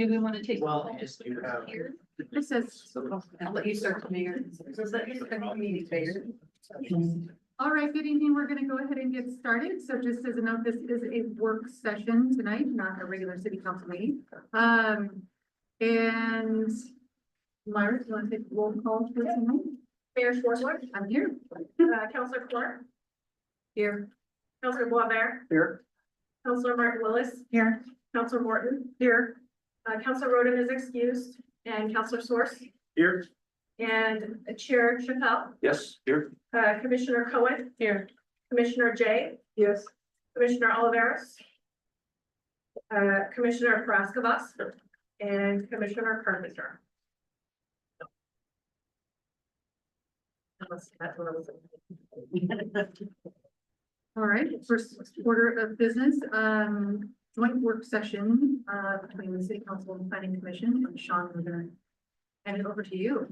Maybe we want to take. Well, yes, you have. Here. This says, I'll let you start, Mayor. All right, good evening. We're gonna go ahead and get started. So just as a note, this is a work session tonight, not a regular city council meeting. And Myra, do you want to take roll call for tonight? Mayor Schwartzler, I'm here. Councilor Clark, Here. Councilor Boisvert, Here. Councilor Martin Willis, Here. Councilor Morton. Here. Councilor Roden is excused, and Councilor Source, Here. and Chair Chappelle, Yes, here. Commissioner Cohen, Here. Commissioner Jay, Yes. Commissioner Oliveris, Commissioner Praskavas, and Commissioner Carpenter. Unless that's what I was. All right, first order of business, joint work session, between the city council and planning commission. And Sean, we're gonna hand it over to you.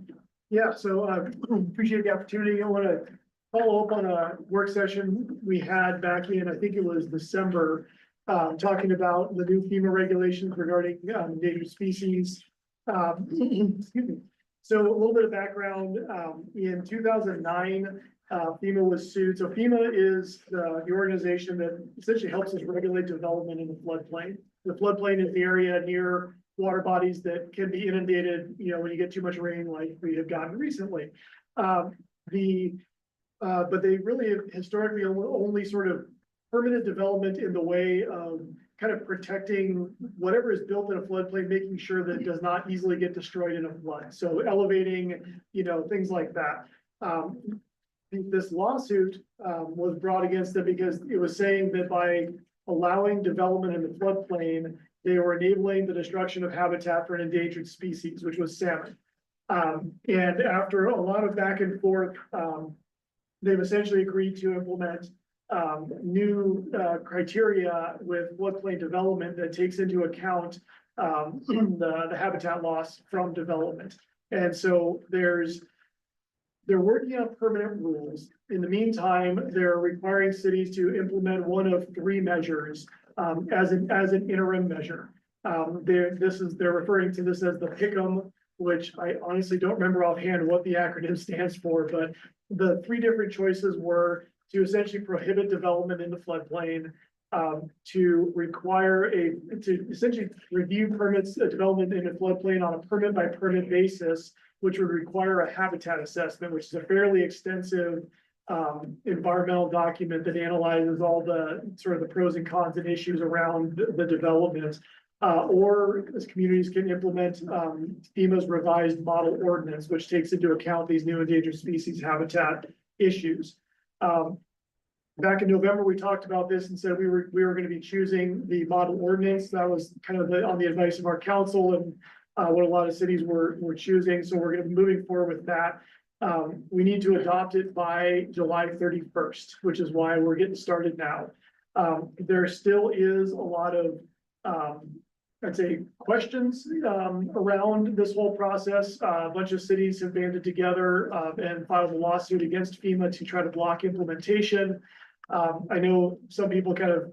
Yeah, so appreciate the opportunity. I want to follow up on a work session we had back in, I think it was December, talking about the new FEMA regulations regarding endangered species. Excuse me. So a little bit of background, in 2009, FEMA was sued. So FEMA is the organization that essentially helps us regulate development in the floodplain. The floodplain is the area near water bodies that can be inundated, you know, when you get too much rain like we have gotten recently. But they really have historically only sort of permanent development in the way of kind of protecting whatever is built in a floodplain, making sure that it does not easily get destroyed in a flood. So elevating, you know, things like that. This lawsuit was brought against them because it was saying that by allowing development in the floodplain, they were enabling the destruction of habitat for an endangered species, which was salmon. And after a lot of back and forth, they've essentially agreed to implement new criteria with floodplain development that takes into account the habitat loss from development. And so they're working on permanent rules. In the meantime, they're requiring cities to implement one of three measures as an interim measure. They're referring to this as the PICM, which I honestly don't remember offhand what the acronym stands for, but the three different choices were to essentially prohibit development in the floodplain, to require to essentially review permits, development in a floodplain on a permit by permit basis, which would require a habitat assessment, which is a fairly extensive environmental document that analyzes all the sort of the pros and cons and issues around the development. Or as communities can implement FEMA's revised model ordinance, which takes into account these new endangered species habitat issues. Back in November, we talked about this and said we were going to be choosing the model ordinance. That was kind of on the advice of our council and what a lot of cities were choosing. So we're going to be moving forward with that. We need to adopt it by July 31st, which is why we're getting started now. There still is a lot of, I'd say, questions around this whole process. A bunch of cities have banded together and filed a lawsuit against FEMA to try to block implementation. I know some people kind of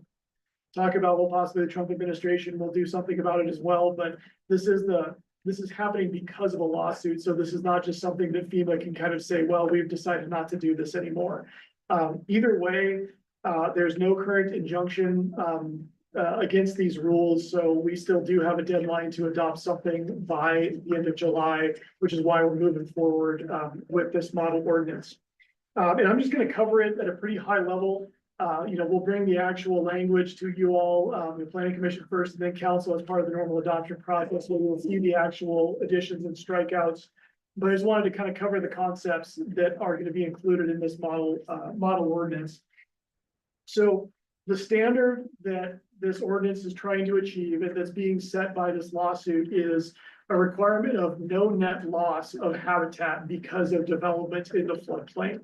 talk about, well, possibly the Trump administration will do something about it as well, but this is happening because of a lawsuit. So this is not just something that FEMA can kind of say, well, we've decided not to do this anymore. Either way, there's no current injunction against these rules. So we still do have a deadline to adopt something by the end of July, which is why we're moving forward with this model ordinance. And I'm just going to cover it at a pretty high level. You know, we'll bring the actual language to you all, the planning commission first, and then council as part of the normal adoption process. So we'll see the actual additions and strikeouts. But I just wanted to kind of cover the concepts that are going to be included in this model ordinance. So the standard that this ordinance is trying to achieve and that's being set by this lawsuit is a requirement of no net loss of habitat because of development in the floodplain.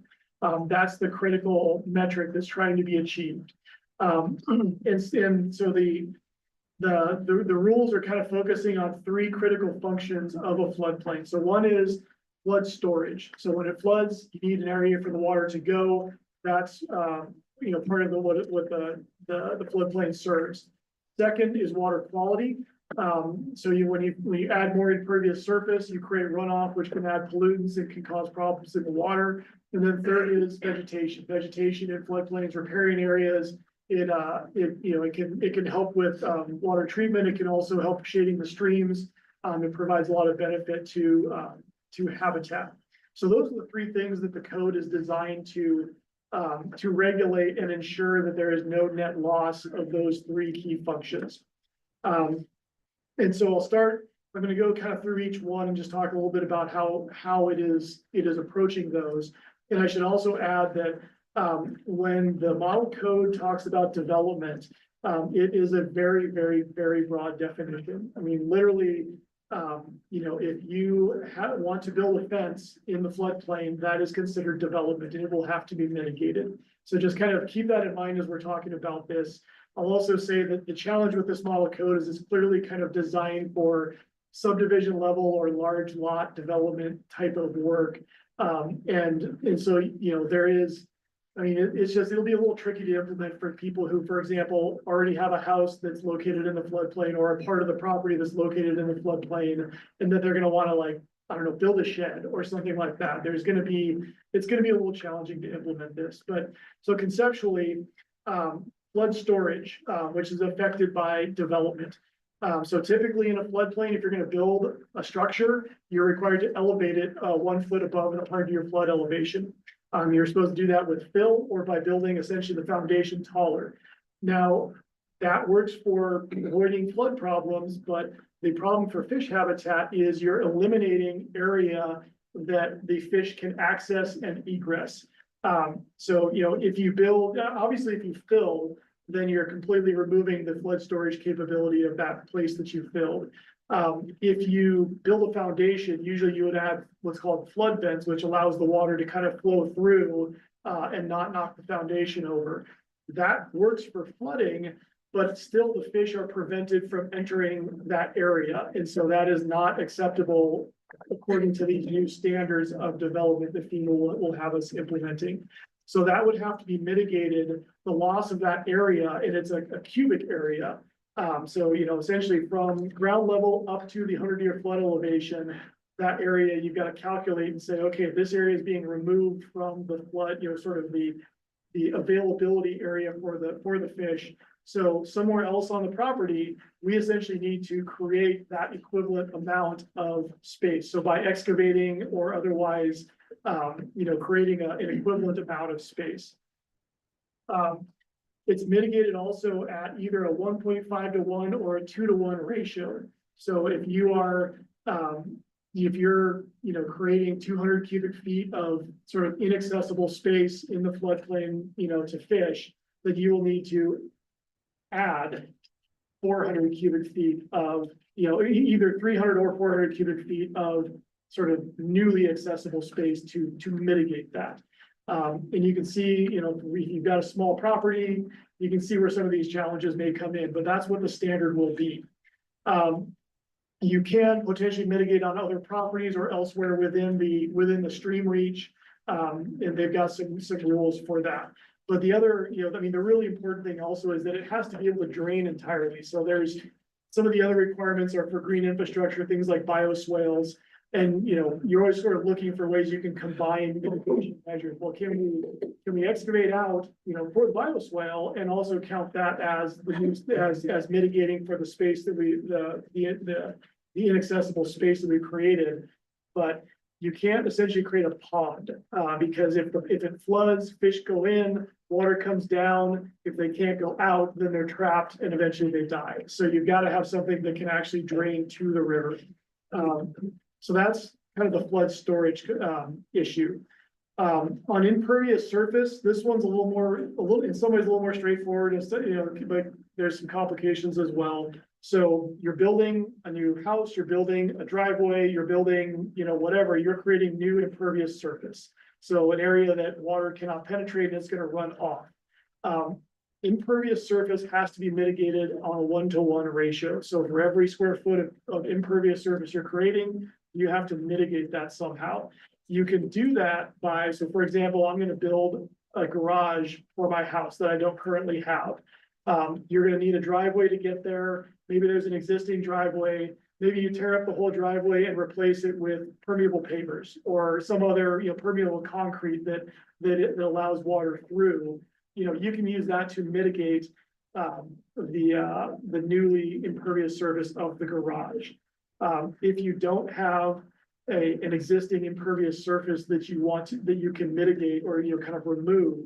That's the critical metric that's trying to be achieved. And so the rules are kind of focusing on three critical functions of a floodplain. So one is flood storage. So when it floods, you need an area for the water to go. That's you know, part of what the floodplain serves. Second is water quality. So when you add more impervious surface, you create runoff, which can add pollutants and can cause problems in the water. And then third is vegetation. Vegetation in floodplains, riparian areas. It can help with water treatment. It can also help shading the streams. It provides a lot of benefit to habitat. So those are the three things that the code is designed to regulate and ensure that there is no net loss of those three key functions. And so I'm gonna go kind of through each one and just talk a little bit about how it is approaching those. And I should also add that when the model code talks about development, it is a very, very, very broad definition. I mean, literally, if you want to build a fence in the floodplain, that is considered development and it will have to be mitigated. So just kind of keep that in mind as we're talking about this. I'll also say that the challenge with this model code is it's clearly kind of designed for subdivision level or large lot development type of work. And so, there is, it'll be a little tricky to implement for people who, for example, already have a house that's located in the floodplain or a part of the property that's located in the floodplain, and that they're gonna wanna build a shed or something like that. It's gonna be a little challenging to implement this, but so conceptually, flood storage, which is affected by development. So typically in a floodplain, if you're gonna build a structure, you're required to elevate it 1 foot above and part of your flood elevation. You're supposed to do that with fill or by building essentially the foundation taller. Now, that works for avoiding flood problems, but the problem for fish habitat is you're eliminating area that the fish can access and egress. So, if you build, obviously if you fill, then you're completely removing the flood storage capability of that place that you filled. If you build a foundation, usually you would add what's called flood vents, which allows the water to kind of flow through and not knock the foundation over. That works for flooding, but still the fish are prevented from entering that area. And so that is not acceptable according to these new standards of development that FEMA will have us implementing. So that would have to be mitigated, the loss of that area, and it's a cubic area. So, essentially from ground level up to the 100-year flood elevation, that area, you've got to calculate and say, okay, this area is being removed from the flood, sort of the availability area for the fish. So somewhere else on the property, we essentially need to create that equivalent amount of space. So by excavating or otherwise, creating an equivalent amount of space. It's mitigated also at either a 1.5 to 1 or a 2 to 1 ratio. So if you are, if you're, creating 200 cubic feet of sort of inaccessible space in the floodplain, to fish, then you will need to add 400 cubic feet of, either 300 or 400 cubic feet of sort of newly accessible space to mitigate that. And you can see, if you've got a small property, you can see where some of these challenges may come in, but that's what the standard will be. You can potentially mitigate on other properties or elsewhere within the stream reach. And they've got some rules for that. But the other, the really important thing also is that it has to be able to drain entirely. So there's some of the other requirements are for green infrastructure, things like bioswales. And, you're always sort of looking for ways you can combine mitigation measures. Well, can we excavate out, for the bioswale and also count that as as mitigating for the space that the inaccessible space that we created? But you can't essentially create a pond, because if it floods, fish go in, water comes down. If they can't go out, then they're trapped and eventually they die. So you've got to have something that can actually drain to the river. So that's kind of the flood storage issue. On impervious surface, this one's in some ways a little more straightforward, but there's some complications as well. So you're building a new house, you're building a driveway, you're building, whatever, you're creating new impervious surface. So an area that water cannot penetrate and it's going to run off. Impervious surface has to be mitigated on a 1-to-1 ratio. So for every square foot of impervious surface you're creating, you have to mitigate that somehow. You can do that so for example, I'm going to build a garage for my house that I don't currently have. You're gonna need a driveway to get there. Maybe there's an existing driveway. Maybe you tear up the whole driveway and replace it with permeable pavers or some other, permeable concrete that allows water through. You can use that to mitigate the newly impervious surface of the garage. If you don't have an existing impervious surface that you can mitigate or, kind of remove,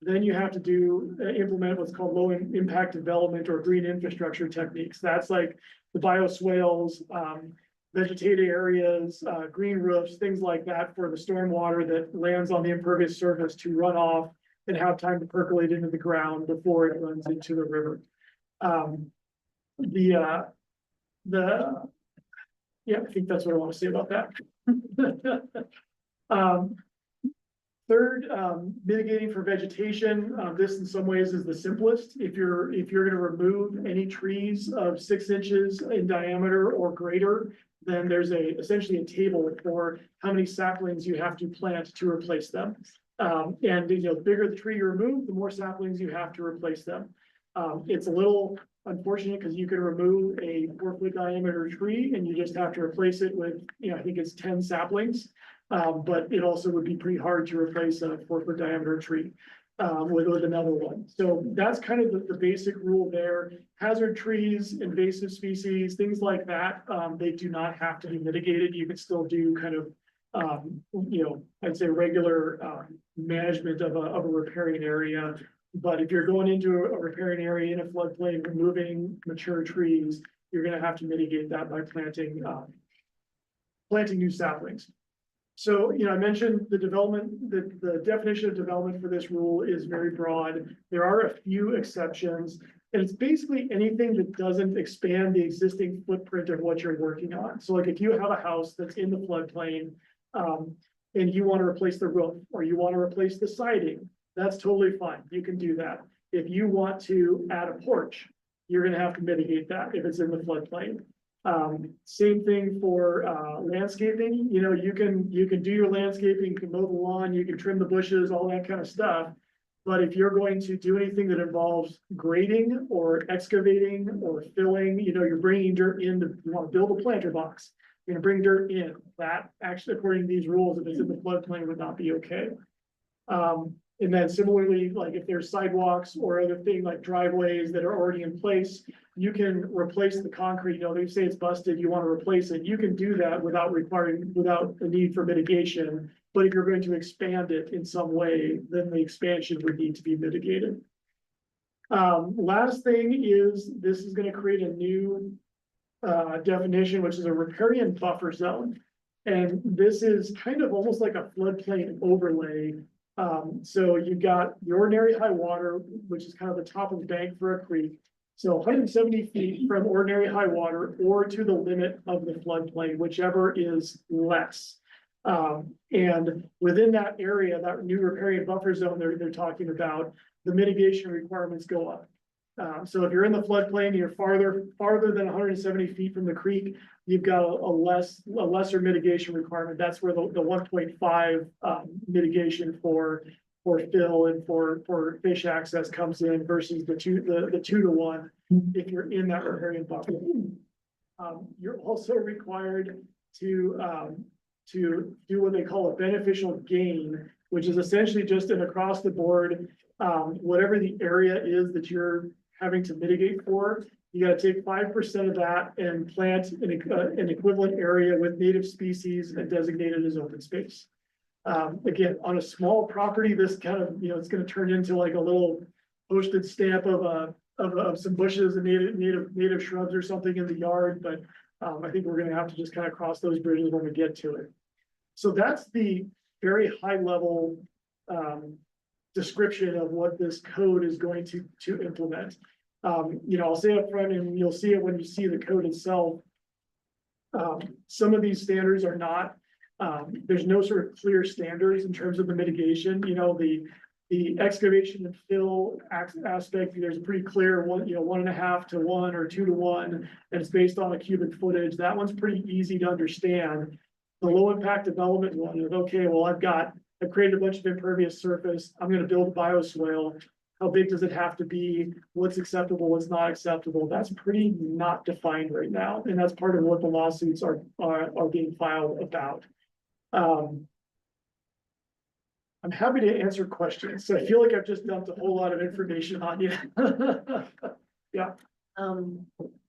then you have to implement what's called low impact development or green infrastructure techniques. That's like the bioswales, vegetated areas, green roofs, things like that for the stormwater that lands on the impervious surface to run off and have time to percolate into the ground before it runs into the river. Yeah, I think that's what I want to say about that. Third, mitigating for vegetation. This in some ways is the simplest. If you're gonna remove any trees of 6 inches in diameter or greater, then there's essentially a table for how many saplings you have to plant to replace them. And the bigger the tree you remove, the more saplings you have to replace them. It's a little unfortunate because you can remove a 4-foot diameter tree and you just have to replace it with, I think it's 10 saplings. But it also would be pretty hard to replace a 4-foot diameter tree with another one. So that's kind of the basic rule there. Hazard trees, invasive species, things like that, they do not have to be mitigated. You can still do kind of, I'd say regular management of a riparian area. But if you're going into a riparian area in a floodplain, removing mature trees, you're going to have to mitigate that by planting new saplings. So, I mentioned the development, the definition of development for this rule is very broad. There are a few exceptions, and it's basically anything that doesn't expand the existing footprint of what you're working on. So like if you have a house that's in the floodplain, and you want to replace the roof, or you want to replace the siding, that's totally fine. You can do that. If you want to add a porch, you're gonna have to mitigate that if it's in the floodplain. Same thing for landscaping. You can do your landscaping, you can mow the lawn, you can trim the bushes, all that kind of stuff. But if you're going to do anything that involves grading or excavating or filling, you're bringing dirt in, you want to build a planter box, you're gonna bring dirt in. That actually, according to these rules, if it's in the floodplain, would not be okay. And then similarly, like if there's sidewalks or other things like driveways that are already in place, you can replace the concrete. They say it's busted, you want to replace it. You can do that without the need for mitigation. But if you're going to expand it in some way, then the expansion would need to be mitigated. Last thing is, this is going to create a new definition, which is a riparian buffer zone. And this is kind of almost like a floodplain overlay. So you've got the ordinary high water, which is kind of the top of the bank for a creek. So 170 feet from ordinary high water or to the limit of the floodplain, whichever is less. And within that area, that new riparian buffer zone they're talking about, the mitigation requirements go up. So if you're in the floodplain, you're farther than 170 feet from the creek, you've got a lesser mitigation requirement. That's where the 1.5 mitigation for fill and for fish access comes in versus the 2 to 1 if you're in that riparian buffer. You're also required to do what they call a beneficial gain, which is essentially just an across the board, whatever the area is that you're having to mitigate for, you gotta take 5% of that and plant an equivalent area with native species and designate it as open space. Again, on a small property, this kind of, it's gonna turn into like a little postage stamp of some bushes and native shrubs or something in the yard, but I think we're gonna have to just kind of cross those bridges when we get to it. So that's the very high level description of what this code is going to implement. I'll say up front, and you'll see it when you see the code itself. Some of these standards are not, there's no sort of clear standards in terms of the mitigation. The excavation and fill aspect, there's a pretty clear 1.5 to 1 or 2 to 1, and it's based on a cubic footage. That one's pretty easy to understand. The low impact development one is okay. Well, I've created a bunch of impervious surface. I'm going to build a bioswale. how big does it have to be, what's acceptable, what's not acceptable, that's pretty not defined right now, and that's part of what the lawsuits are being filed about. I'm happy to answer questions, so I feel like I've just dumped a whole lot of information on you.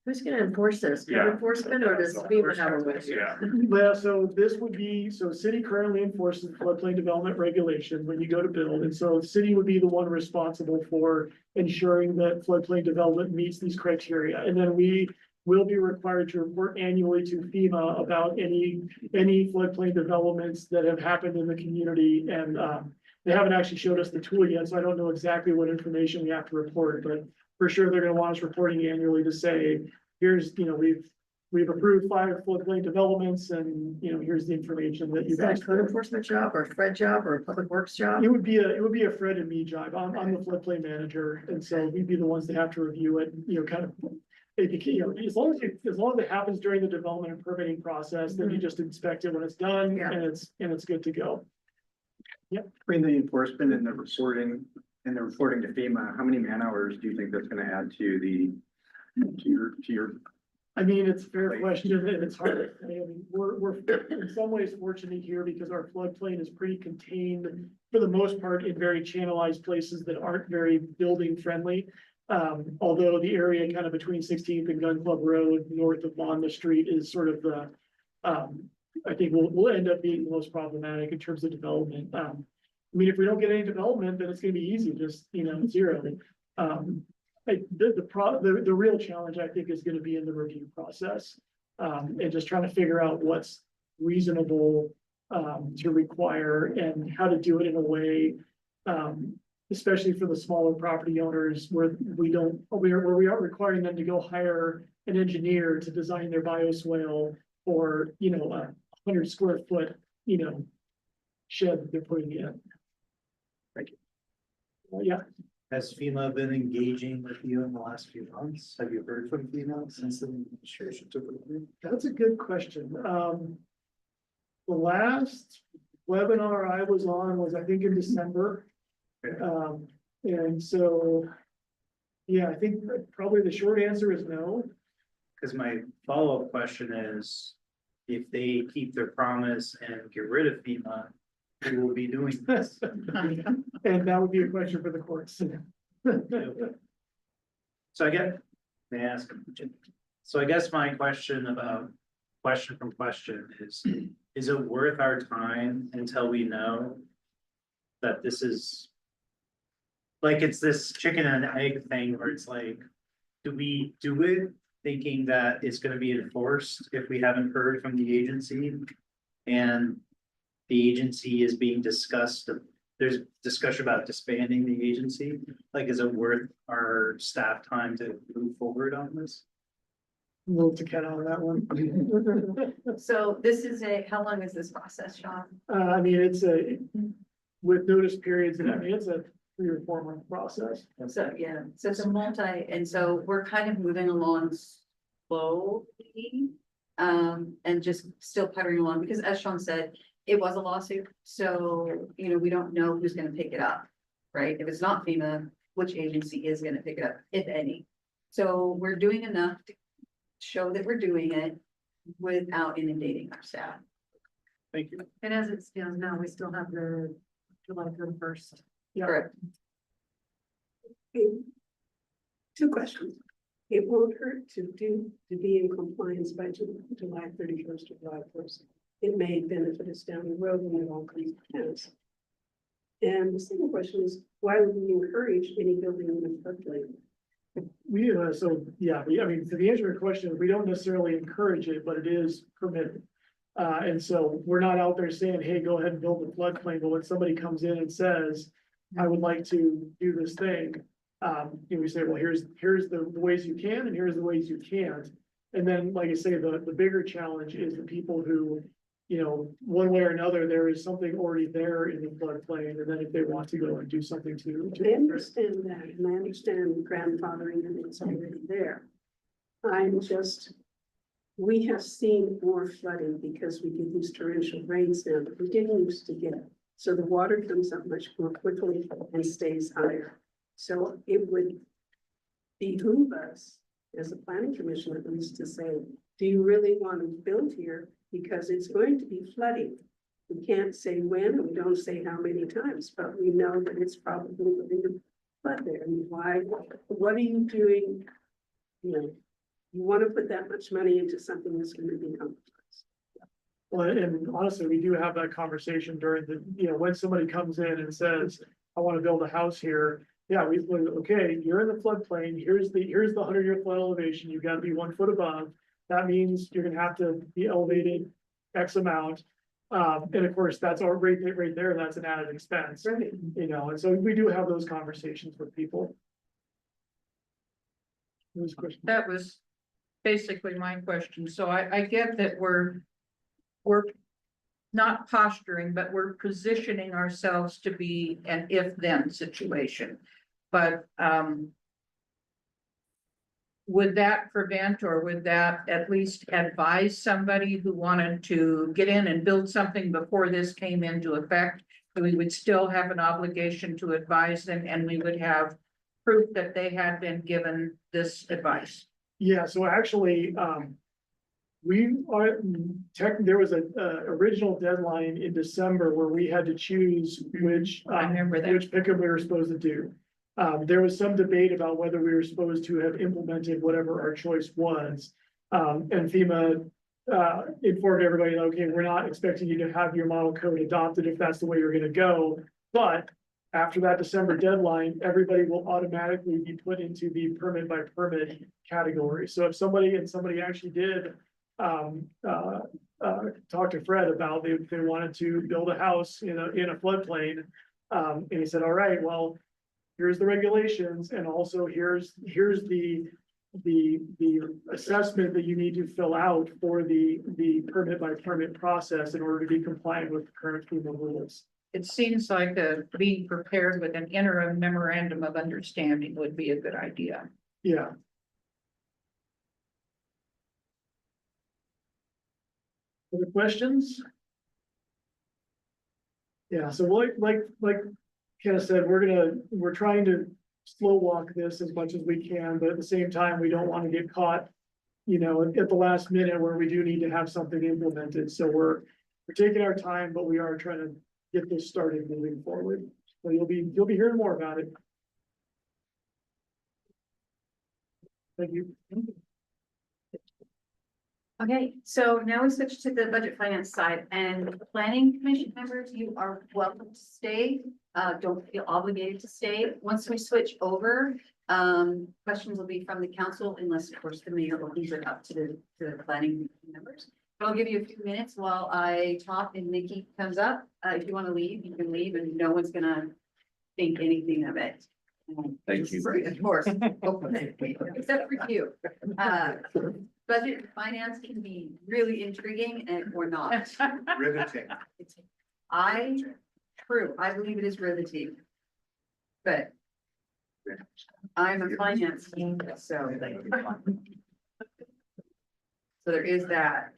Who's gonna enforce this? Code Yeah. enforcement or does FEMA have a way? Yeah. Well, so this would be, so city currently enforces floodplain development regulation when you go to build, and so the city would be the one responsible for ensuring that floodplain development meets these criteria, and then we will be required to report annually to FEMA about any floodplain developments that have happened in the community, and they haven't actually showed us the tool yet, so I don't know exactly what information we have to report, but for sure, they're gonna want us reporting annually to say, here's, we've approved 5 floodplain developments, and, here's the information that Is you've that a asked code for. enforcement job or a Fred job or a public works job? It would be a Fred and me job. I'm the floodplain manager, and so we'd be the ones that have to review it, kind of. As long as it happens during the development and permitting process, then you just inspect it when it's done, Yeah. and it's good to go. Between the enforcement and the reporting to FEMA, how many man hours do you think that's gonna add to your? I mean, it's a fair question, and it's hard to say. I mean, we're in some ways fortunate here because our floodplain is pretty contained for the most part in very channelized places that aren't very building friendly. Although the area kind of between 16th and Gun Club Road, north of Monmouth Street is sort of the, I think will end up being the most problematic in terms of development. I mean, if we don't get any development, then it's gonna be easy, just, zero. The real challenge, I think, is gonna be in the review process. And just trying to figure out what's reasonable to require and how to do it in a way, especially for the smaller property owners where we are requiring them to go hire an engineer to design their bioswale or, a 100 square foot, shed that they're putting in. Thank you. Yeah. Has FEMA been engaging with you in the last few months? Have you heard from FEMA since the administration took over? That's a good question. The last webinar I was on was, I think, in December. And so, yeah, I think probably the short answer is no. Because my follow-up question is, if they keep their promise and get rid of FEMA, who will be doing this? And that would be a question for the courts. So may I ask? So I guess my question from question is it worth our time until we know that this is like, it's this chicken and egg thing where it's like, do we do it thinking that it's gonna be enforced if we haven't heard from the agency? And the agency is being discussed, there's discussion about disbanding the agency, like, is it worth our staff time to move forward on this? Move to Ken on that one. So this is how long is this process, Sean? I mean, with notice periods, and I mean, it's a 3 or 4 month process. So, yeah, so it's a and so we're kind of moving along slowly. And just still puttering along, because as Sean said, it was a lawsuit, so, we don't know who's gonna pick it up, right? If it's not FEMA, which agency is gonna pick it up, if any? So we're doing enough to show that we're doing it without inundating our staff. Thank you. And as it stands now, we still have the July 31st. Yeah. Correct. Two questions. It won't hurt to be in compliance by July 31st or July 1st. It may benefit us down the road when it all comes to pass. And the second question is, why would we encourage any building in the floodplain? I mean, to the answer to your question, we don't necessarily encourage it, but it is permitted. And so we're not out there saying, hey, go ahead and build the floodplain, but when somebody comes in and says, I would like to do this thing, we say, well, here's the ways you can, and here's the ways you can't. And then, like I say, the bigger challenge is the people who, one way or another, there is something already there in the floodplain, and then if they want to go and do something to. I understand that, and I understand grandfathering and it's already there. We have seen more flooding because we get these torrential rains now that we didn't used to get. So the water comes up much more quickly and stays higher. So it would behoove us as a planning commission at least to say, do you really want to build here? Because it's going to be flooding. We can't say when, and we don't say how many times, but we know that it's probably going to flood there. And why, what are you doing? You know, you want to put that much money into something that's going to be complex. Well, and honestly, we do have that conversation during the, when somebody comes in and says, I want to build a house here. Yeah, okay, you're in the floodplain, here's the 100-year flood elevation, you've got to be 1 foot above. That means you're gonna have to be elevated X amount. And of course, that's our right there, that's an added expense, Right. and so we do have those conversations with people. Who's question? That was basically my question. So I get that we're not posturing, but we're positioning ourselves to be an if-then situation. But, would that prevent, or would that at least advise somebody who wanted to get in and build something before this came into effect? We would still have an obligation to advise them, and we would have proof that they had been given this advice. Yeah, so actually, we are, there was a original deadline in December where we had to choose which. I remember that. Which pickup we were supposed to do. There was some debate about whether we were supposed to have implemented whatever our choice was. And FEMA informed everybody, okay, we're not expecting you to have your model code adopted if that's the way you're gonna go. But after that December deadline, everybody will automatically be put into the permit by permit category. So if somebody actually did talk to Fred about they wanted to build a house in a floodplain. And he said, all right, well, here's the regulations, and also here's the assessment that you need to fill out for the permit by permit process in order to be compliant with the current FEMA rules. It seems like being prepared with an interim memorandum of understanding would be a good idea. Yeah. Other questions? Yeah, so like Kenna said, we're trying to slow walk this as much as we can, but at the same time, we don't want to get caught, at the last minute where we do need to have something implemented. So we're taking our time, but we are trying to get this started moving forward. So you'll be hearing more about it. Thank you. Okay, so now we switch to the budget finance side, and planning commission members, you are welcome to stay. Don't feel obligated to stay. Once we switch over, questions will be from the council, unless of course the mayor opens it up to the planning members. But I'll give you a few minutes while I talk and Nikki comes up. If you want to leave, you can leave, and no one's gonna think anything of it. Thank you. Of course, except for you. Budget and finance can be really intriguing and or not. Riveting. True, I believe it is riveting. But I'm a finance team, so. So there is that.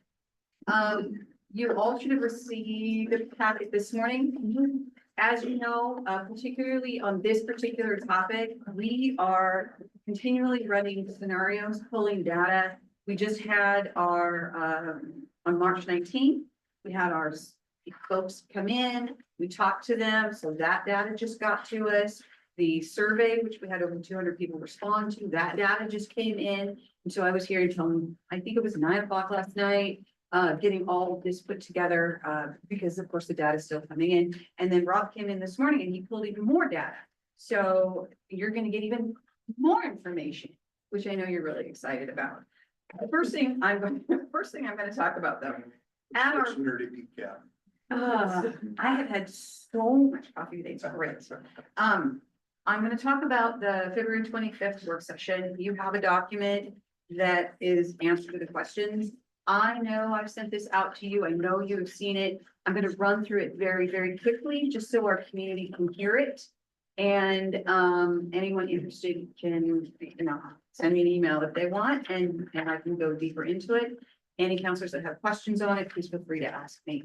You all should have received the packet this morning. As you know, particularly on this particular topic, we are continually running scenarios, pulling data. We just had our, on March 19th, we had our folks come in, we talked to them, so that data just got to us. The survey, which we had over 200 people respond to, that data just came in. And so I was here until, I think it was 9 o'clock last night, getting all of this put together, because of course the data is still coming in. And then Rob came in this morning and he pulled even more data. So you're gonna get even more information, which I know you're really excited about. The first thing I'm gonna talk about though, at our, I have had so much coffee today, it's great. I'm gonna talk about the February 25th work session. You have a document that is answer to the questions. I know I've sent this out to you. I know you've seen it. I'm gonna run through it very, very quickly, just so our community can hear it. And anyone interested can, send me an email if they want, and I can go deeper into it. Any counselors that have questions on it, please feel free to ask me.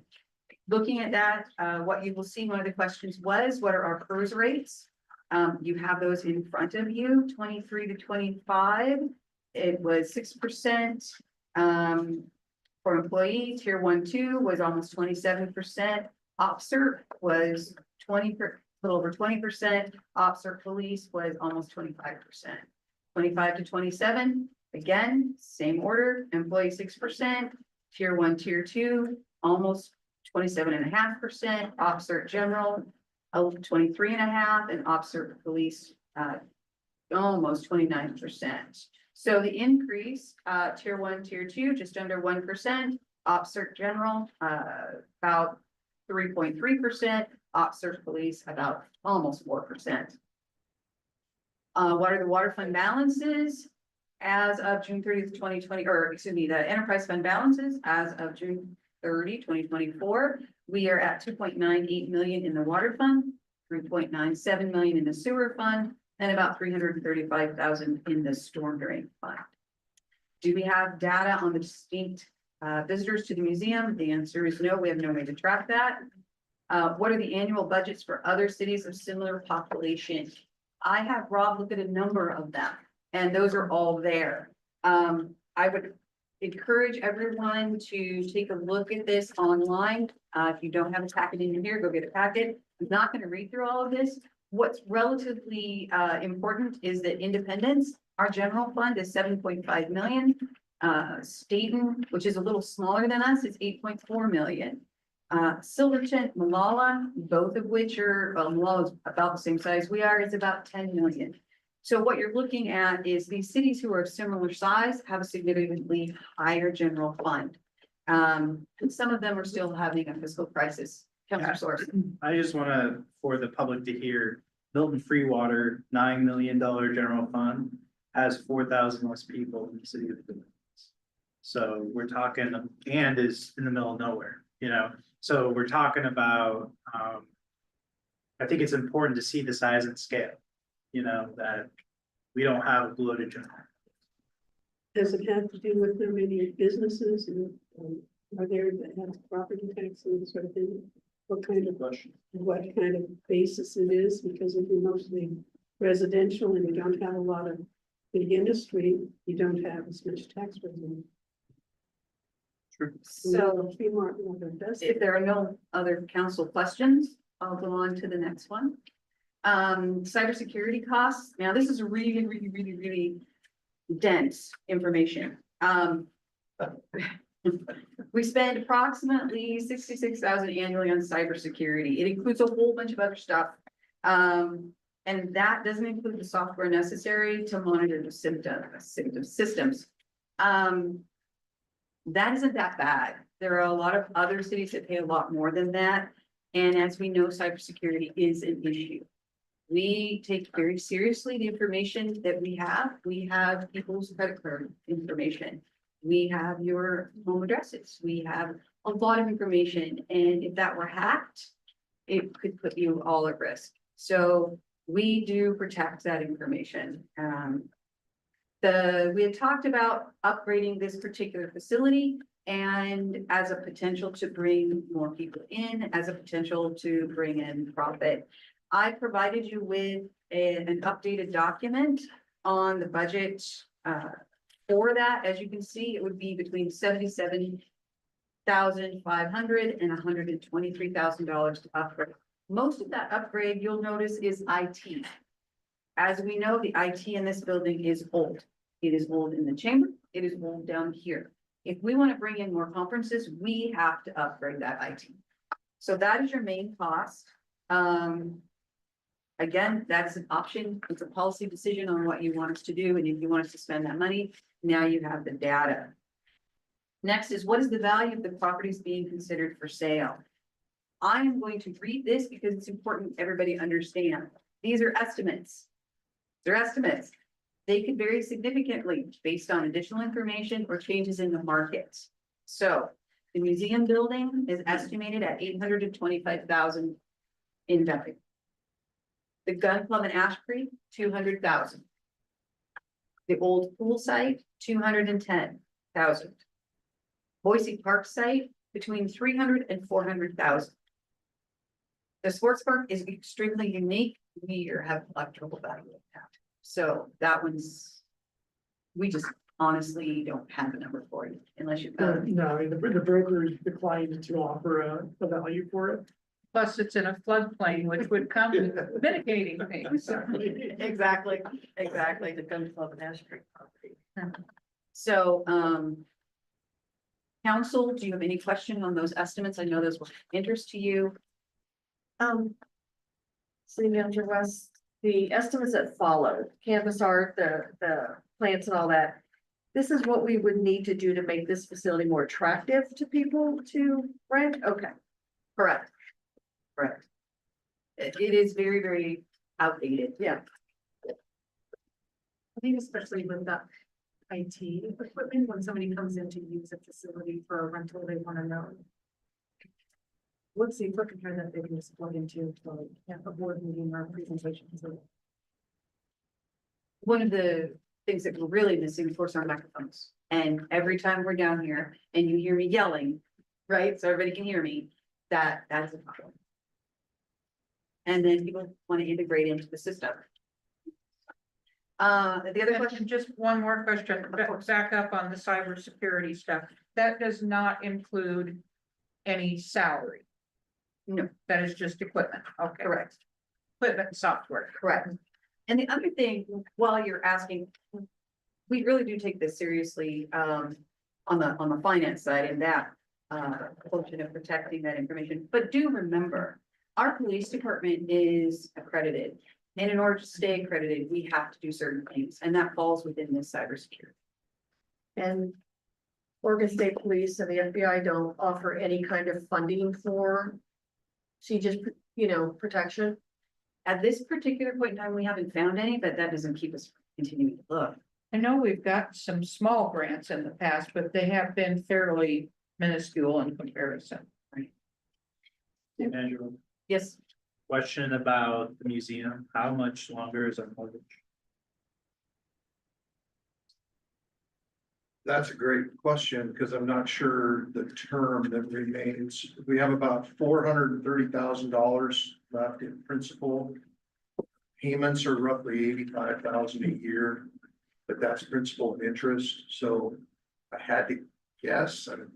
Looking at that, what you will see, one of the questions was, what are our PERS rates? You have those in front of you, 23 to 25. It was 6%. For employee, tier 1, 2 was almost 27%. OPSERT was little over 20%. OPSERT police was almost 25%. 25 to 27, again, same order, employee 6%, tier 1, tier 2, almost 27.5%, OPSERT general, 23.5%, and OPSERT police, almost 29%. So the increase, tier 1, tier 2, just under 1%, OPSERT general, about 3.3%, OPSERT police, about almost 4%. What are the water fund balances? As of June 30th, 2020, or excuse me, the enterprise fund balances as of June 30, 2024, we are at 2.98 million in the water fund, 3.97 million in the sewer fund, and about 335,000 in the storm drain fund. Do we have data on the distinct visitors to the museum? The answer is no, we have no way to track that. What are the annual budgets for other cities of similar population? I have Rob look at a number of them, and those are all there. I would encourage everyone to take a look at this online. If you don't have a packet in here, go get a packet. I'm not going to read through all of this. What's relatively important is that Independence, our general fund is 7.5 million. Staten, which is a little smaller than us, is 8.4 million. Silverton, Malala, both of which are, well, Malala's about the same size we are, is about 10 million. So what you're looking at is these cities who are of similar size have a significantly higher general fund. And some of them are still having a fiscal crisis. Councilor Source. I just wanna, for the public to hear, Milton Free Water, $9 million general fund, has 4,000 less people in the city of Phillips. So we're talking, and is in the middle of nowhere, you know? So we're talking about, I think it's important to see the size and scale, you know, that we don't have a bloated general. Does it have to do with how many businesses and are there that have property tax and that sort of thing? What kind of basis it is? Because if you're mostly residential and you don't have a lot of big industry, you don't have as much tax revenue. So Fremont Water does. if there are no other council questions, I'll go on to the next one. Cybersecurity costs. Now, this is really dense information. We spend approximately 66,000 annually on cybersecurity. It includes a whole bunch of other stuff. And that doesn't include the software necessary to monitor the systems. That isn't that bad. There are a lot of other cities that pay a lot more than that. And as we know, cybersecurity is an issue. We take very seriously the information that we have. We have people's credit card information. We have your home addresses. We have a lot of information. And if that were hacked, it could put you all at risk. So we do protect that information. We had talked about upgrading this particular facility and as a potential to bring more people in, as a potential to bring in profit. I provided you with an updated document on the budget for that. As you can see, it would be between $77,500 and $123,000 to upgrade. Most of that upgrade, you'll notice, is IT. As we know, the IT in this building is old. It is old in the chamber. It is old down here. If we want to bring in more conferences, we have to upgrade that IT. So that is your main cost. Again, that's an option. It's a policy decision on what you want us to do. And if you want us to spend that money, now you have the data. Next is, what is the value of the properties being considered for sale? I am going to read this because it's important everybody understand. These are estimates. They're estimates. They could vary significantly based on additional information or changes in the market. So the museum building is estimated at $825,000 in value. The Gun Club in Ash Creek, $200,000. The old pool site, $210,000. Boise Park site, between $300,000 and $400,000. The sports park is extremely unique. we have a lot of trouble valuing that. So that one's, we just honestly don't have a number for you unless you've got. No, I mean, the brokers declined to offer a value for it. Plus it's in a floodplain, which would come with mitigating things. Exactly, exactly. The Gun Club and Ashbury property. So, council, do you have any question on those estimates? I know those were of interest to you. City Manager West, the estimates that followed, canvas art, the plants and all that. This is what we would need to do to make this facility more attractive to people to rent? Okay. Correct. Correct. It is very, very outdated. Yeah. I think especially with the IT equipment, when somebody comes in to use a facility for a rental, they wanna know. What's the equipment here that they can just plug into for a board meeting or a presentation? One of the things that we're really missing, of course, are microphones. And every time we're down here and you hear me yelling, right, so everybody can hear me, that is a problem. And then people want to integrate into the system. The other question, And just one more question, back up on the cybersecurity stuff. That does not include any salary. No. That is just equipment. Okay. correct, Equipment and software. correct. And the other thing, while you're asking, we really do take this seriously, on the finance side and that, function of protecting that information. But do remember, our police department is accredited. And in order to stay accredited, we have to do certain things, and that falls within this cybersecurity. And Oregon State Police and the FBI don't offer any kind of funding for just, protection. At this particular point in time, we haven't found any, but that doesn't keep us from continuing to look. I know we've got some small grants in the past, but they have been fairly minuscule in comparison. Andrew, Yes, question about the museum, how much longer is our mortgage? That's a great question, because I'm not sure the term that remains. We have about $430,000 left in principal. Payments are roughly 85,000 a year, but that's principal and interest, so I had to guess, 5 to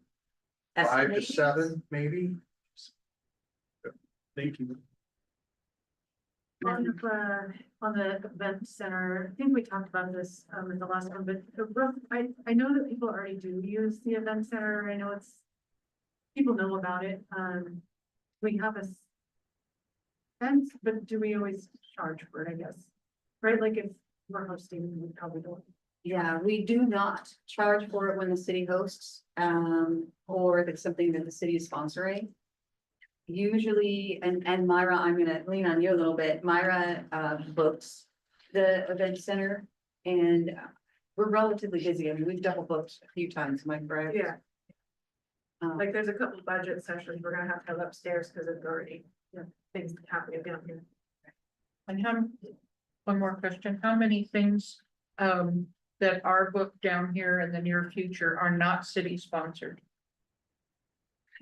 Estimated? 7, maybe. Thank you. On the event center, I think we talked about this, in the last one, but the roof, I know that people already do use the event center. I know people know about it. We have a fence, but do we always charge for it, I guess? Right, like if we're hosting, we probably don't. yeah, we do not charge for it when the city hosts, or if it's something that the city is sponsoring. Usually, and Myra, I'm gonna lean on you a little bit. Myra, books the event center, and we're relatively busy. I mean, we've double booked a few times, am I correct? Yeah, Um, like there's a couple budget sessions we're gonna have to have upstairs because it's already, things happening down here. And one more question, how many things that are booked down here in the near future are not city sponsored?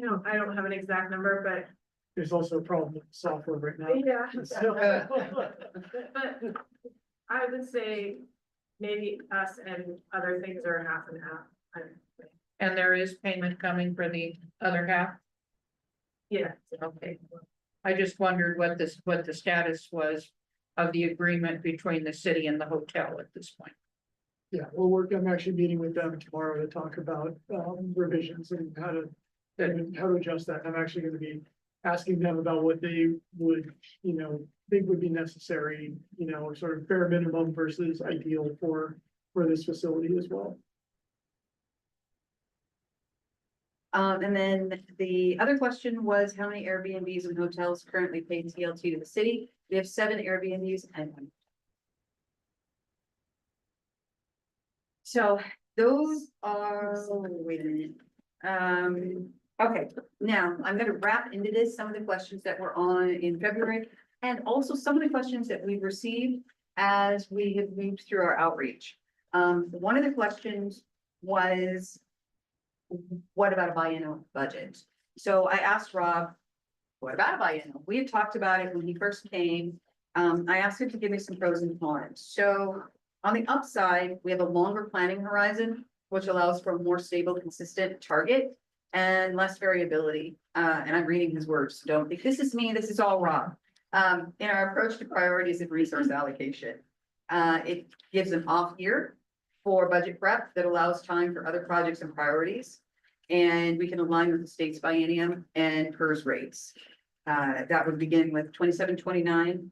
I don't have an exact number, but There's also a problem with software right now. yeah. So- But I would say maybe us and other things are half and half. And there is payment coming for the other half? Yeah, Okay. I just wondered what the status was of the agreement between the city and the hotel at this point. Yeah, I'm actually meeting with them tomorrow to talk about revisions and how to adjust that. I'm actually gonna be asking them about what they would, think would be necessary, sort of bare minimum versus ideal for this facility as well. And then the other question was how many Airbnbs and hotels currently pay TLT to the city? We have 7 Airbnbs and one. So those are, wait a minute. Okay, now I'm gonna wrap into this, some of the questions that were on in February, and also some of the questions that we've received as we have moved through our outreach. One of the questions was, what about a biennial budget? So I asked Rob, what about a biennial? We had talked about it when he first came. I asked him to give me some pros and cons. So on the upside, we have a longer planning horizon, which allows for a more stable, consistent target and less variability. And I'm reading his words, so don't think this is me, this is all Rob. In our approach to priorities and resource allocation. It gives an off year for budget prep that allows time for other projects and priorities. And we can align with the state's biennium and PERS rates. That would begin with 27-29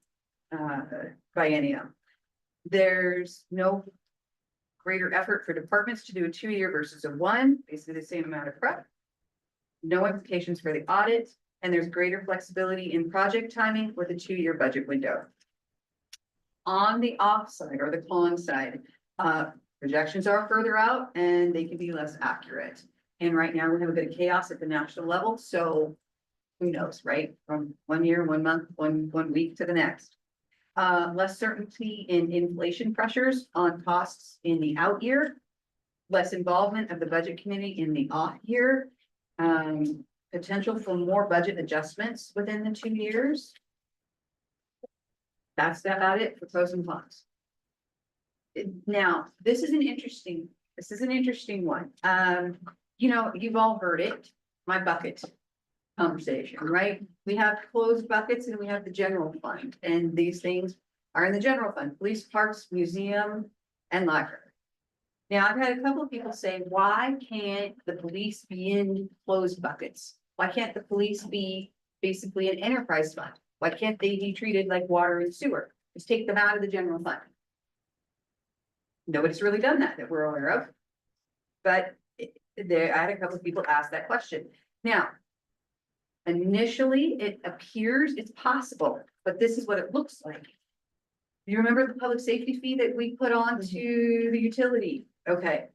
biennium. There's no greater effort for departments to do a 2-year versus a 1, basically the same amount of prep. No implications for the audit, and there's greater flexibility in project timing with a 2-year budget window. On the offside or the con side, projections are further out and they can be less accurate. And right now we have a bit of chaos at the national level, so who knows, right? From 1 year, 1 month, one week to the next. Less certainty in inflation pressures on costs in the out year. Less involvement of the budget committee in the off year. Potential for more budget adjustments within the 2 years. That's about it for pros and cons. Now, this is an interesting one. You know, you've all heard it, my bucket conversation, right? We have closed buckets and we have the general fund, and these things are in the general fund, police, parks, museum, and library. Now, I've had a couple of people say, why can't the police be in closed buckets? Why can't the police be basically an enterprise fund? Why can't they be treated like water and sewer? Just take them out of the general fund. Nobody's really done that we're aware of. But I had a couple of people ask that question. Now, initially, it appears it's possible, but this is what it looks like. You remember the public safety fee that we put on to the utility? Okay.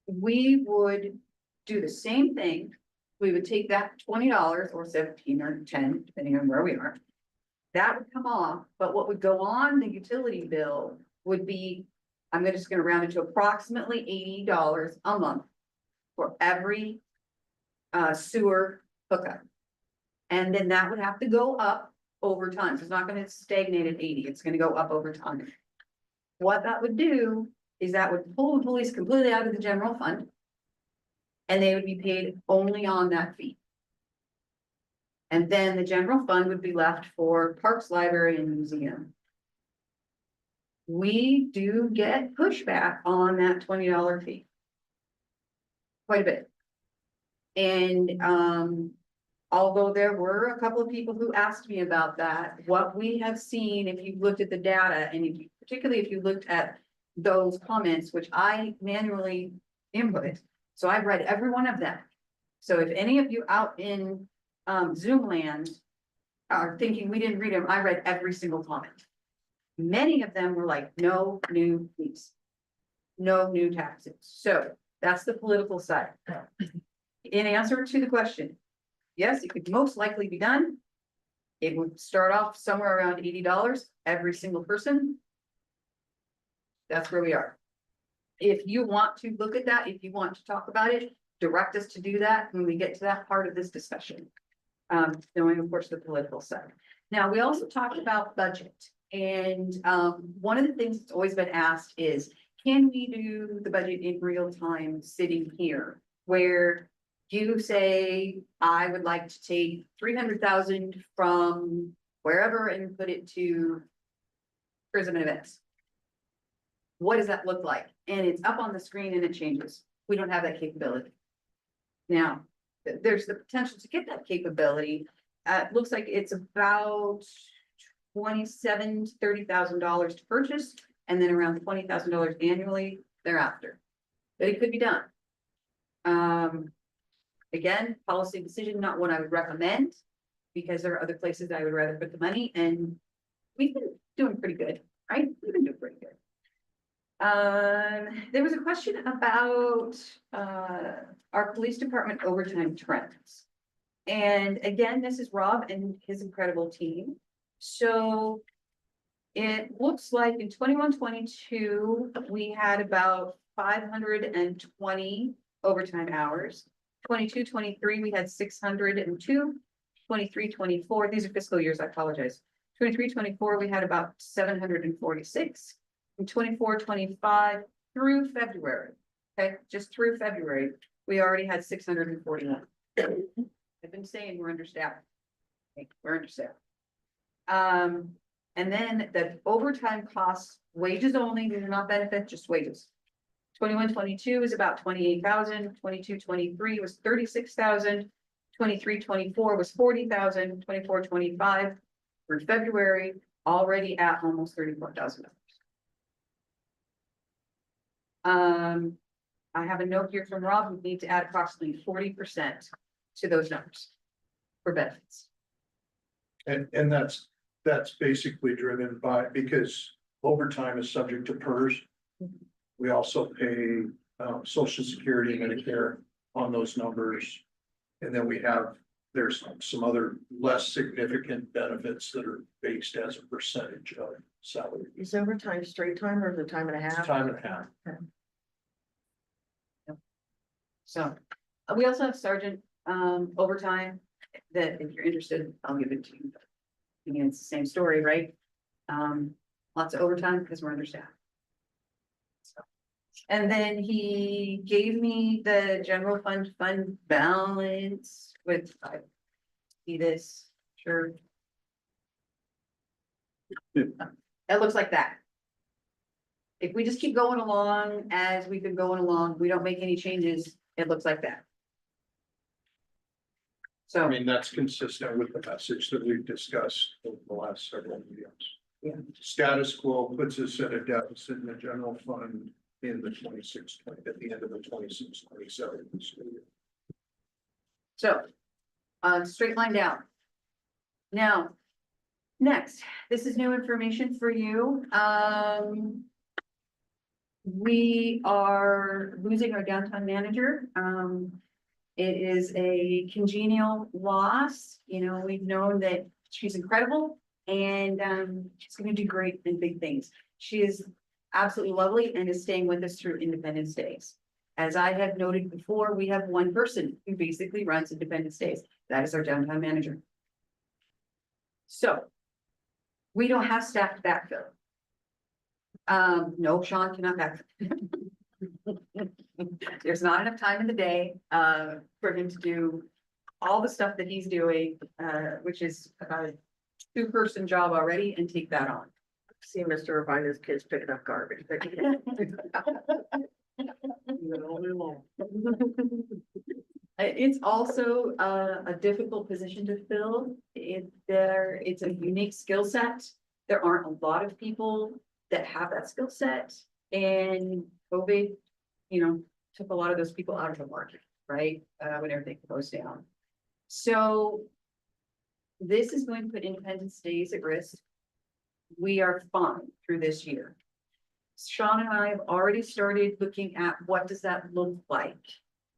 We would do the same thing. We would take that $20 or 17 or 10, depending on where we are. That would come off, but what would go on the utility bill would be, I'm just gonna round it to approximately $80 a month for every sewer hookup. And then that would have to go up over time. So it's not gonna stagnate at 80, it's gonna go up over time. What that would do is that would pull the police completely out of the general fund. And they would be paid only on that fee. And then the general fund would be left for parks, library, and museum. We do get pushback on that $20 fee. Quite a bit. And although there were a couple of people who asked me about that, what we have seen, if you looked at the data, and particularly if you looked at those comments, which I manually input, so I've read every one of them. So if any of you out in Zoom land are thinking we didn't read them, I read every single comment. Many of them were like, no new fees, no new taxes. So that's the political side. In answer to the question, yes, it could most likely be done. It would start off somewhere around $80 every single person. That's where we are. If you want to look at that, if you want to talk about it, direct us to do that when we get to that part of this discussion. Knowing, of course, the political side. Now, we also talked about budget. And one of the things that's always been asked is, can we do the budget in real time sitting here? Where you say, I would like to take 300,000 from wherever and put it to tourism and events. What does that look like? And it's up on the screen and it changes. We don't have that capability. Now, there's the potential to get that capability. It looks like it's about $27,000 to $30,000 to purchase, and then around $20,000 annually thereafter. But it could be done. Again, policy decision, not one I would recommend, because there are other places I would rather put the money, and we've been doing pretty good, right? We've been doing pretty good. There was a question about our police department overtime trends. And again, this is Rob and his incredible team. So it looks like in 21-22, we had about 520 overtime hours. 22-23, we had 602. 23-24, these are fiscal years, I apologize. 23-24, we had about 746. From 24-25 through February, okay, just through February, we already had 641. I've been saying we're understaffed. Okay, we're understaffed. And then the overtime costs, wages only, these are not benefits, just wages. 21-22 is about 28,000, 22-23 was 36,000, 23-24 was 40,000, 24-25 for February, already at almost $34,000. I have a note here from Rob, we need to add approximately 40% to those numbers for benefits. And that's basically driven by, because overtime is subject to PERS. We also pay, Social Security, Medicare on those numbers. And then there's some other less significant benefits that are based as a percentage of salary. Is overtime straight time or is it time and a It's half? time and a half. So, we also have sergeant, overtime, that if you're interested, I'll give it to you. Again, it's the same story, right? Lots of overtime because we're understaffed. So, and then he gave me the general fund balance with, I see this, sure. It looks like that. If we just keep going along as we've been going along, we don't make any changes, it looks like that. I So, mean, that's consistent with the message that we've discussed over the last several meetings. Yeah. Status quo puts us at a deficit in the general fund in the at the end of the 26-27 school year. so, straight line down. Now, next, this is new information for you. We are losing our downtown manager. It is a congenial loss. You know, we've known that she's incredible and she's gonna do great and big things. She is absolutely lovely and is staying with us through Independence Days. As I have noted before, we have one person who basically runs Independence Days. That is our downtown manager. So we don't have staff to backfill. No, Sean cannot backfill. There's not enough time in the day, for him to do all the stuff that he's doing, which is about a two-person job already, and take that on. See Mr. Urbina's kids picking up garbage. It's also a difficult position to fill. It's a unique skill set. There aren't a lot of people that have that skill set, and COVID, you know, took a lot of those people out of the market, right? When everything goes down. So this is going to put Independence Days at risk. We are fine through this year. Sean and I have already started looking at what does that look like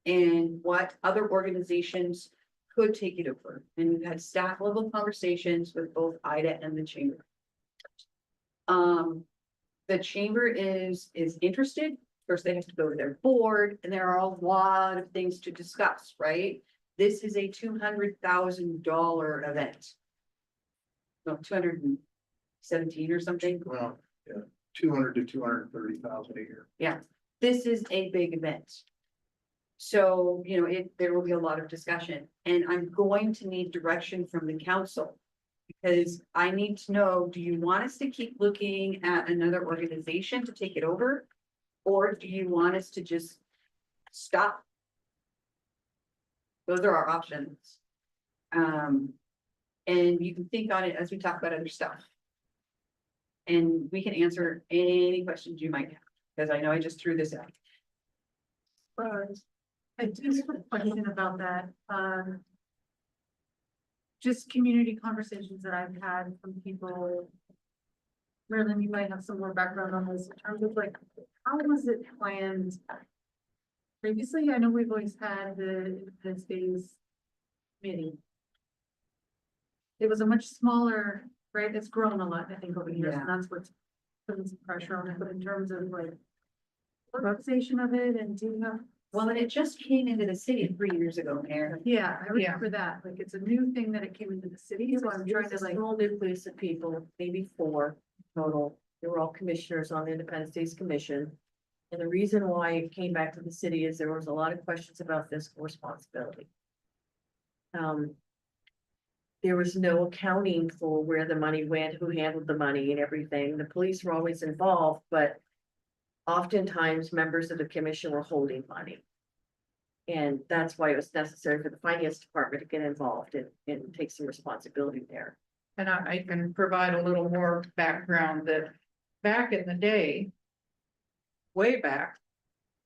and what other organizations could take it over. And we've had staff level conversations with both IDA and the chamber. The chamber is interested. First, they have to go to their board, and there are a lot of things to discuss, right? This is a $200,000 event. No, 217 or something. Well, yeah, 200 to 230,000 a year. Yeah, this is a big event. So, you know, there will be a lot of discussion, and I'm going to need direction from the council. Because I need to know, do you want us to keep looking at another organization to take it over? Or do you want us to just stop? Those are our options. And you can think on it as we talk about other stuff. And we can answer any questions you might have, because I know I just threw this out. I do have a question about that. Just community conversations that I've had from people. Merlin, you might have some more background on this in terms of like, how was it planned? Previously, I know we've always had the Days meeting. It was a much smaller, right? It's grown a lot, I think, over the years, and that's what's putting some pressure on it, but in terms of like organization of it, and do you have Well, and it just came into the city 3 years ago, Mayor. Yeah, I remember that, like, it's a new thing that it came into the city, so I'm trying to like, Small nucleus of people, maybe 4 total. They were all commissioners on the Independence Days Commission. And the reason why it came back to the city is there was a lot of questions about fiscal responsibility. There was no accounting for where the money went, who handled the money and everything. The police were always involved, but oftentimes members of the commission were holding money. And that's why it was necessary for the finance department to get involved and take some responsibility there. And I can provide a little more background that back in the day, way back,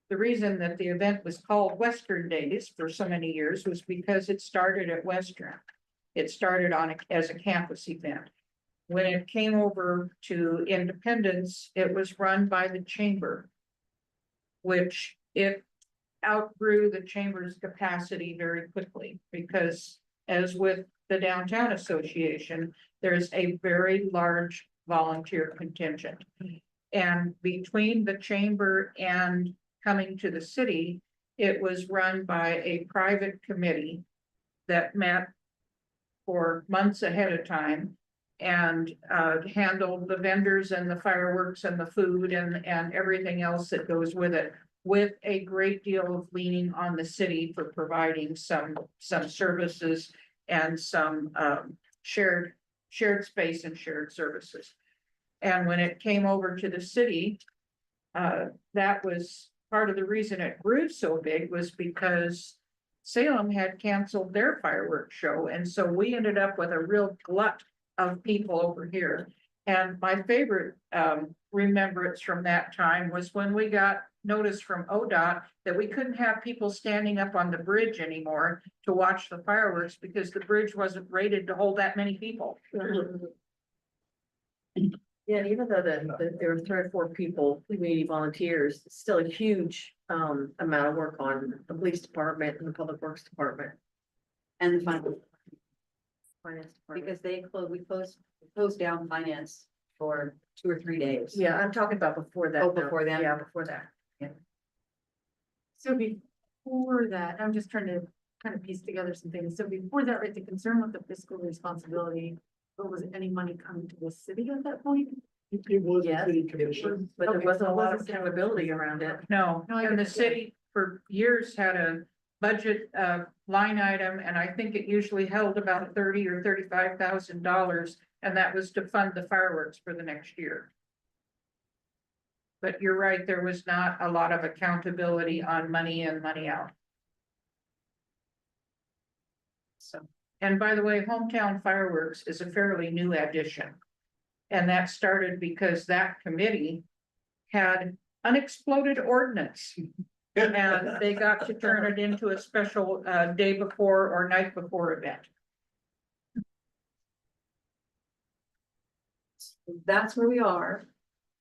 the reason that the event was called Western Days for so many years was because it started at Western. It started as a campus event. When it came over to Independence, it was run by the chamber, which it outgrew the chamber's capacity very quickly, because as with the Downtown Association, there's a very large volunteer contingent. And between the chamber and coming to the city, it was run by a private committee that met for months ahead of time and handled the vendors and the fireworks and the food and everything else that goes with it, with a great deal of leaning on the city for providing some services and some shared space and shared services. And when it came over to the city, that was part of the reason it grew so big, was because Salem had canceled their fireworks show. And so we ended up with a real glut of people over here. And my favorite remembrance from that time was when we got notice from ODOT that we couldn't have people standing up on the bridge anymore to watch the fireworks because the bridge wasn't rated to hold that many people. Yeah, and even though there were 3 or 4 people, community volunteers, it's still a huge amount of work on the police department and the public works department. And the final, Finance department. because we closed down finance for 2 or 3 days. Yeah, I'm talking about before that. Oh, now. before that? Yeah, before that. so before that, I'm just trying to kind of piece together some things. So before that, right, the concern with the fiscal responsibility, or was any money coming to the city at that point? It was a Yes, city it commission. But there Okay, wasn't a lot of wasn't there. accountability around it. No, No, I and get the that. city for years had a budget line item, and I think it usually held about $30,000 or $35,000, and that was to fund the fireworks for the next year. But you're right, there was not a lot of accountability on money in, money out. So, And by the way, Hometown Fireworks is a fairly new addition. And that started because that committee had unexploded ordnance. And they got to turn it into a special day before or night before event. that's where we are.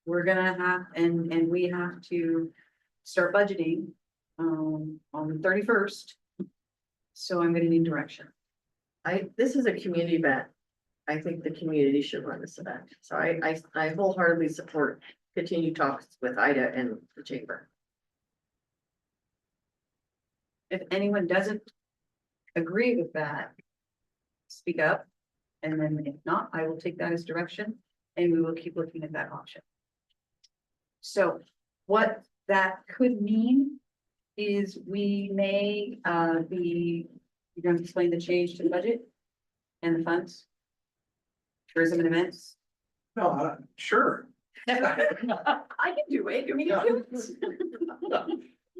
We're gonna have, and we have to start budgeting on the 31st. So I'm gonna need direction. This is a community event. I think the community should run this event. So I wholeheartedly support continued talks with Ida and the chamber. If anyone doesn't agree with that, speak up. And then if not, I will take that as direction and we will keep looking at that option. So what that could mean is we may you're going to explain the change to the budget and the funds? Tourism and events? No, sure. I can do it. You mean to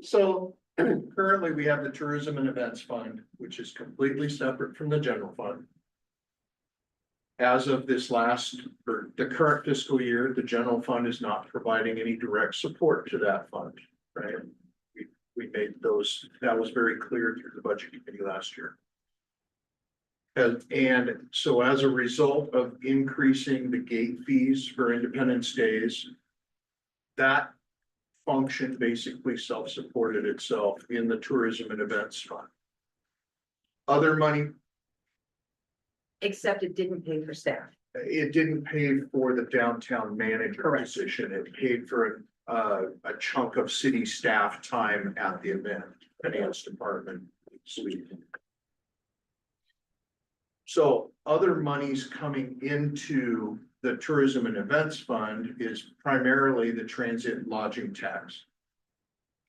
So currently, we have the Tourism and Events Fund, which is completely separate from the general fund. As of this or the current fiscal year, the general fund is not providing any direct support to that fund, right? We made that was very clear through the budget committee last year. And so as a result of increasing the gate fees for Independence Days, that function basically self-supported itself in the Tourism and Events Fund. Other money, Except it didn't pay for staff. it didn't pay for the downtown manager Correct. position, it paid for a chunk of city staff time at the event, finance department. suite. So other monies coming into the tourism and events fund is primarily the transit lodging tax.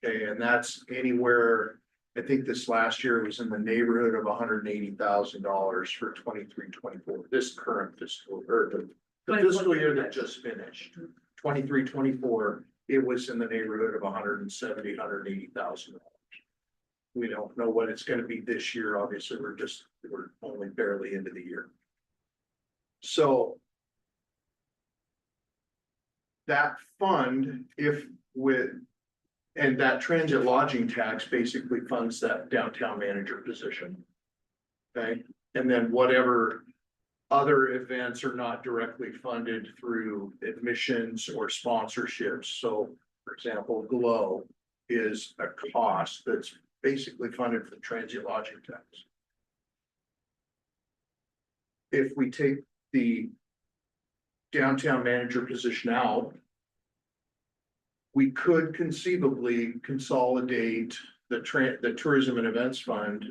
Okay, and that's anywhere, I think this last year was in the neighborhood of $180,000 for 23-24. This current fiscal, or the fiscal year that just finished, 23-24. It was in the neighborhood of $180,000. We don't know what it's gonna be this year, obviously, we're only barely into the year. So. That fund, and that transit lodging tax basically funds that downtown manager position. Okay, and then whatever other events are not directly funded through admissions or sponsorships. So, for example, Glow is a cost that's basically funded from transit lodging tax. If we take the downtown manager position out, we could conceivably consolidate the tourism and events fund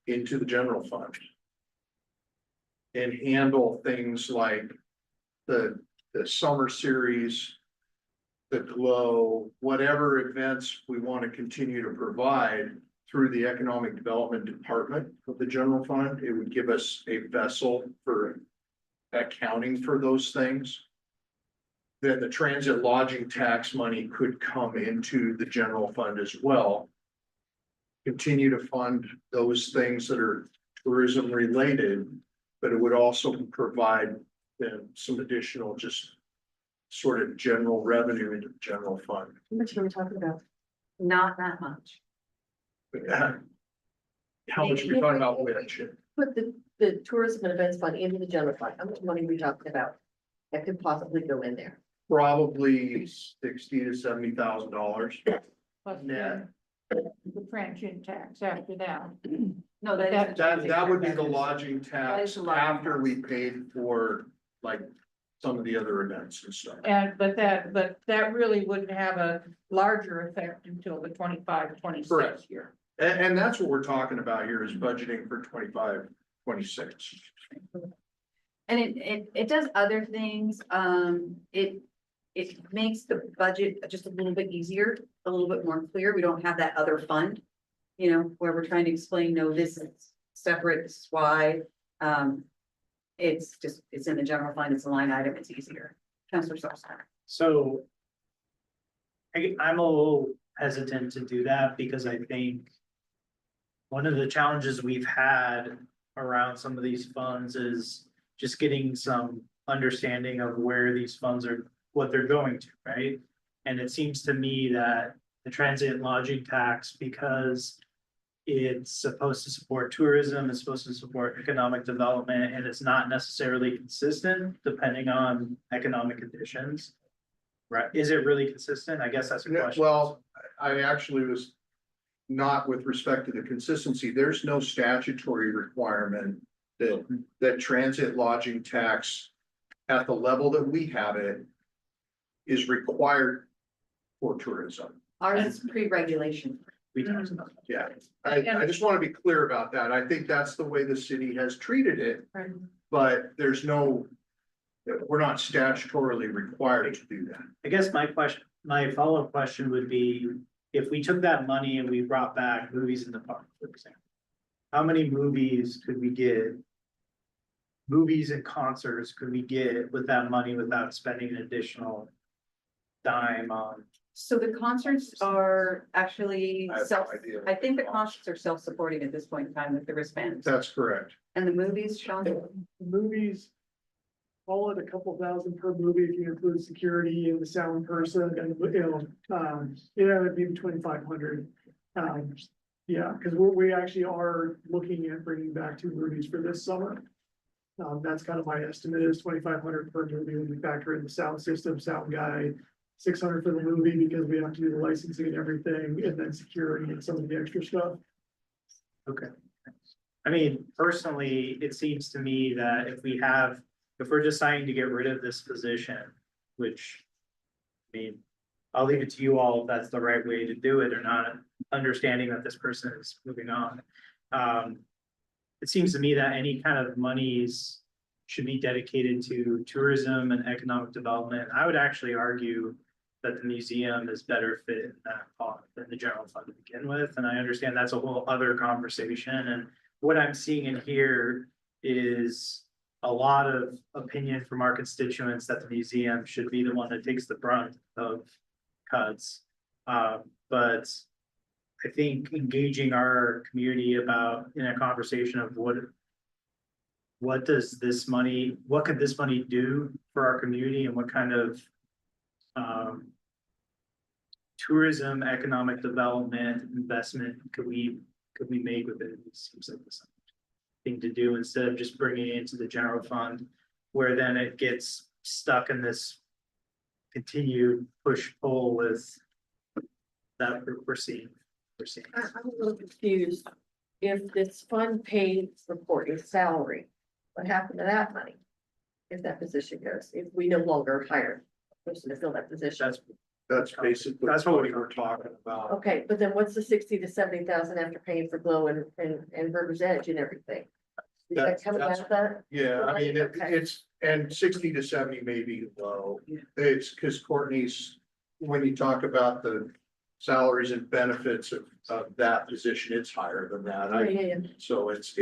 into the general fund. And handle things like the summer series, the Glow, whatever events we want to continue to provide through the economic development department of the general fund. It would give us a vessel for accounting for those things. Then the transit lodging tax money could come into the general fund as well. Continue to fund those things that are tourism related, but it would also provide some additional just sort of general revenue into the general fund. How much are we talking about? Not that much. How much are we talking about which? Put the tourism and events fund into the general fund. How much money are we talking about? That could possibly go in there. Probably $60,000 to $70,000. Plus Net. the transient tax after that. No, that is. That would be the lodging That tax is the lodging after tax. we paid for like some of the other events and stuff. But that really wouldn't have a larger effect until the 25-26 Correct. year. And that's what we're talking about here is budgeting for 25-26. And it does other things, it makes the budget just a little bit easier, a little bit more clear, we don't have that other fund. You know, where we're trying to explain, no, this is separate, this is why, it's in the general fund, it's a line item, it's easier. Counselor Solskjaer. So. I'm a little hesitant to do that because I think. One of the challenges we've had around some of these funds is just getting some understanding of where these funds are, what they're going to, right? And it seems to me that the transit lodging tax, because it's supposed to support tourism, it's supposed to support economic development, and it's not necessarily consistent depending on economic conditions. Right, is it really consistent? I guess that's a question. Well, I actually was not with respect to the consistency. There's no statutory requirement that transit lodging tax at the level that we have it is required for tourism. Ours is pre-regulation. We talked about that. Yeah, I just want to be clear about that. I think that's the way the city has treated it, but there's no, we're not statutorily required to do that. I guess my follow-up question would be, if we took that money and we brought back movies in the park, for example. How many movies could we get? Movies and concerts could we get with that money without spending an additional dime on? So the concerts are actually I have no idea. I think the concerts are self-supporting at this point in time with the wristbands. That's correct. And the movies, Sean? Movies. Call it a couple thousand per movie if you include security and the sound person and, yeah, it'd be 2,500. Yeah, because we actually are looking at bringing back 2 movies for this summer. That's kind of my estimate is 2,500 per movie when we factor in the sound system, sound guy. 600 for the movie because we have to do the licensing and everything, and then security and some of the extra stuff. Okay. I mean, personally, it seems to me that if we're deciding to get rid of this position, which. I mean, I'll leave it to you all if that's the right way to do it or not, understanding that this person is moving on. It seems to me that any kind of monies should be dedicated to tourism and economic development. I would actually argue that the museum is better fit in that pot than the general fund to begin with, and I understand that's a whole other conversation, and what I'm seeing in here is a lot of opinion from our constituents that the museum should be the one that takes the brunt of cuts. But I think engaging our community about in a conversation of what does this money, what could this money do for our community and what kind of tourism, economic development, investment could we make with it? It seems like the thing to do instead of just bringing it into the general fund, where then it gets stuck in this continued push-pull with that we're seeing. I'm a little confused. If this fund paid for Courtney's salary, what happened to that money? If that position goes, if we no longer hire a person to fill that position. That's basically. That's what we were talking about. Okay, but then what's the 60 to 70,000 after paying for Glow and River's Edge and everything? Is that coming out of that? Yeah, I mean, Okay. it's, and 60 to 70 may be low. It's because Courtney's, when you talk about the salaries and benefits of that position, it's higher than that. Yeah. So it's,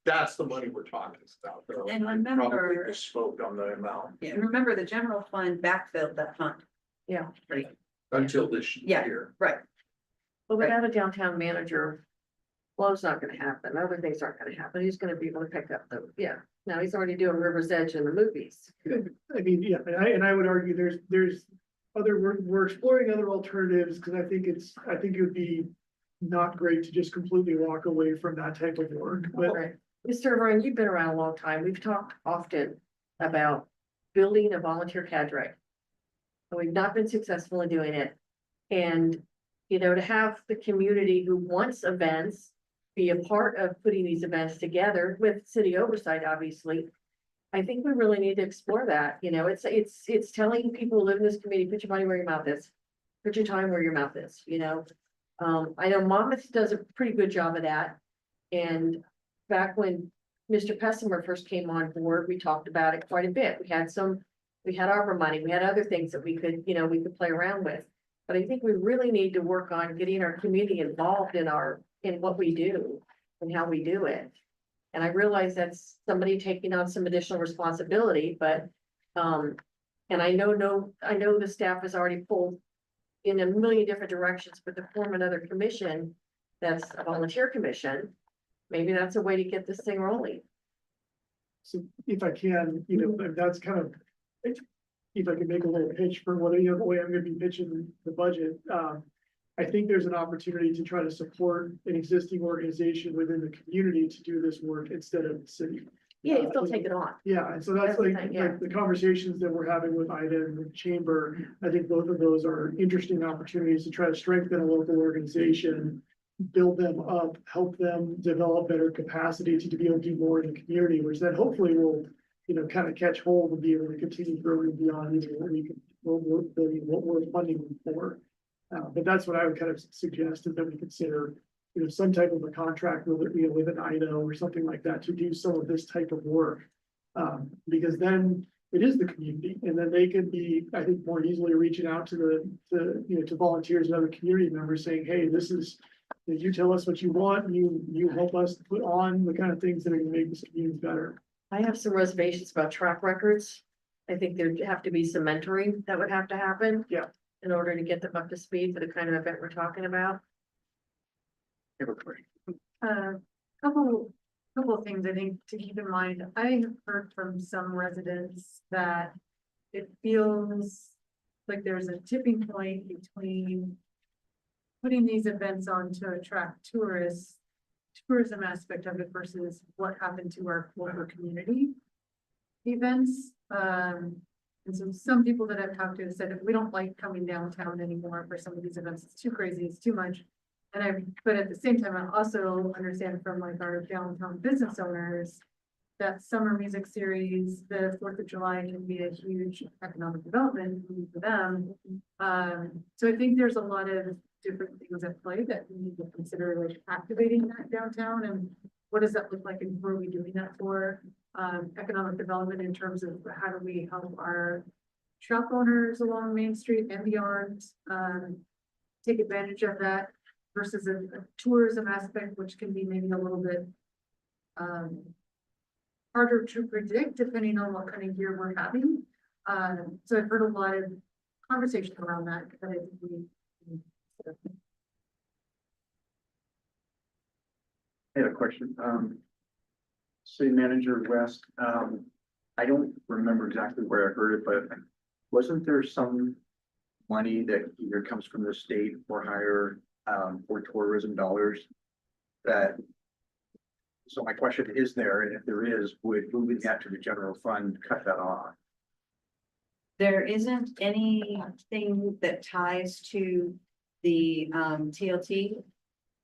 that's the money we're talking about. though. And I remember- probably spoke on the amount Yeah, and remember, the general fund backfilled that fund. Yeah. Right, until this Yeah. year. right. But without a downtown manager, flow's not gonna happen, other things aren't gonna happen, he's gonna be able to pick up the, now he's already doing River's Edge in the movies. I mean, yeah, and I would argue there's other, we're exploring other alternatives, because I think it would be not great to just completely walk away from that type of work, but Right. Mr. Ryan, you've been around a long time, we've talked often about building a volunteer cadre. And we've not been successful in doing it, and, you know, to have the community who wants events be a part of putting these events together with city oversight, obviously. I think we really need to explore that, you know, it's telling people who live in this community, put your money where your mouth is. Put your time where your mouth is, you know? I know Monmouth does a pretty good job of that. And back when Mr. Pessimer first came on board, we talked about it quite a bit. We had ARPA money, we had other things that we could play around with. But I think we really need to work on getting our community involved in what we do and how we do it. And I realize that's somebody taking on some additional responsibility, but, and I know the staff has already pulled in a million different directions, but to form another commission, that's a volunteer commission, maybe that's a way to get this thing rolling. so if I can, that's kind of. If I could make a little pitch for what, the way I'm gonna be pitching the budget, I think there's an opportunity to try to support an existing organization within the community to do this work instead of the city. Yeah, you still take it on. Yeah, and so that's like, Everything, yeah. the conversations that we're having with Ida and the chamber, I think both of those are interesting opportunities to try to strengthen a local organization. Build them up, help them develop better capacity to be able to do more in the community, which then hopefully will, kind of catch hold and be able to continue growing beyond even what we're funding them for. But that's what I would kind of suggest, is that we consider, some type of a contract with an IDO or something like that to do some of this type of work. Because then it is the community, and then they could be, I think, more easily reaching out to to volunteers and other community members saying, hey, this is, you tell us what you want, you help us put on the kind of things that are gonna make this community better. I have some reservations about track records. I think there have to be some mentoring that would have to happen. Yeah. In order to get them up to speed for the kind of event we're talking about. Couple of things I think to keep in mind. I have heard from some residents that it feels like there's a tipping point between putting these events on to attract tourism aspect of it versus what happened to our local community events. And so some people that I've talked to have said that we don't like coming downtown anymore for some of these events. It's too crazy, it's too much. But at the same time, I also understand from like our downtown business owners that summer music series, the 4th of July can be a huge economic development for them. So I think there's a lot of different things at play that we need to consider, like activating that downtown and what does that look like and who are we doing that for? Economic development in terms of how do we help our shop owners along Main Street and beyond, take advantage of that versus a tourism aspect, which can be maybe a little bit harder to predict depending on what kind of year we're having. So I've heard a lot of conversation around that, but I think we. I had a question. City Manager West, I don't remember exactly where I heard it, but wasn't there some money that either comes from the state or higher, for tourism dollars that, so my question is there, and if there is, would moving that to the general fund cut that off? There isn't anything that ties to the TLT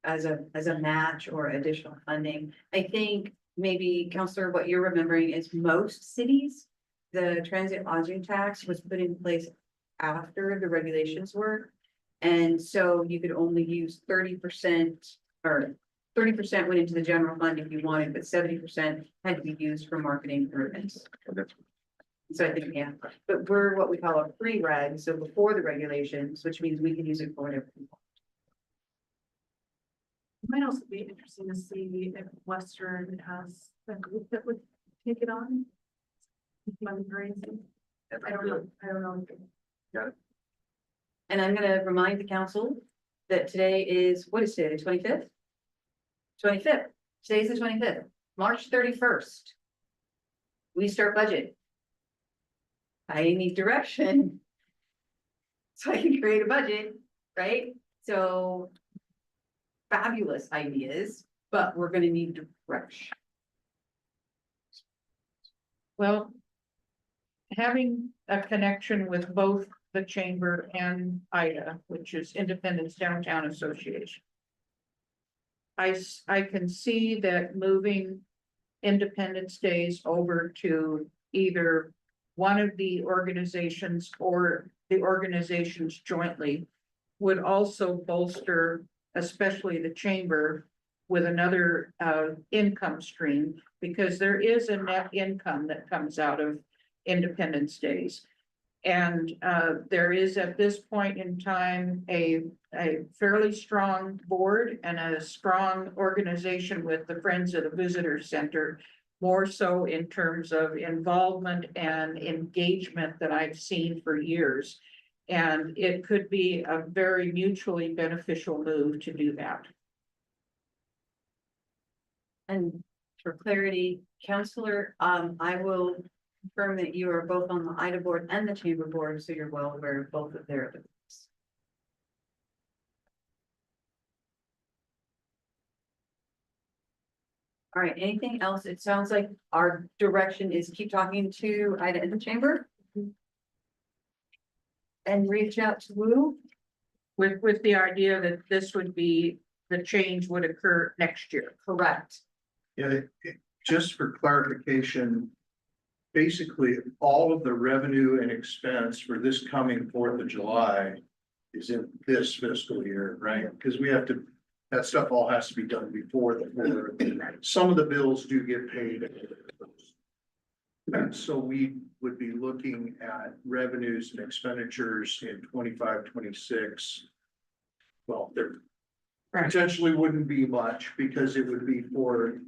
as a match or additional funding. I think maybe, Counselor, what you're remembering is most cities, the transit lodging tax was put in place after the regulations were. And so you could only use 30% or 30% went into the general fund if you wanted, but 70% had to be used for marketing for events. So I think, yeah, but we're what we call a pre-reg, so before the regulations, which means we can use it for whatever we want. It might also be interesting to see if Western has a group that would take it on. Fundraising. I don't know. And I'm gonna remind the council that today is, what is today, the 25th? 25th, today's the 25th, March 31st. We start budget. I need direction. So I can create a budget, right? So fabulous ideas, but we're gonna need direction. Well, having a connection with both the chamber and IDA, which is Independence Downtown Association. I can see that moving Independence Days over to either one of the organizations or the organizations jointly would also bolster, especially the chamber, with another income stream, because there is a net income that comes out of Independence Days. And there is at this point in time a fairly strong board and a strong organization with the Friends of the Visitor Center, more so in terms of involvement and engagement that I've seen for years. And it could be a very mutually beneficial move to do that. And for clarity, Counselor, I will confirm that you are both on the IDA board and the chamber board, so you're well aware of both of their events. All right, anything else? It sounds like our direction is keep talking to IDA in the chamber. And reach out to Woo. With the idea that this would be, the change would occur next year. Correct. Yeah, just for clarification, basically, all of the revenue and expense for this coming 4th of July is in this fiscal year, right? Because we have to, that stuff all has to be done before the, some of the bills do get paid. And so we would be looking at revenues and expenditures in 25, 26. Well, there Right. potentially wouldn't be much because it would be for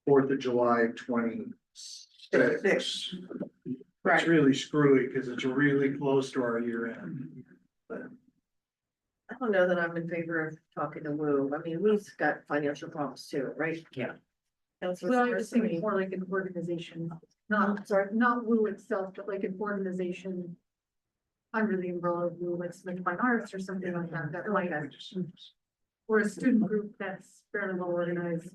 4th of July, 26. Right. It's really screwy because it's really close to our year end. But I don't know that I'm in favor of talking to Woo. I mean, we've got financial problems too, right? Yeah. That's Well, I was what's thinking more like an organization, not, sorry, not Woo itself, but like an organization under the umbrella of Woo, like Smith Fine Arts or something like that, that might, or a student group that's fairly well organized.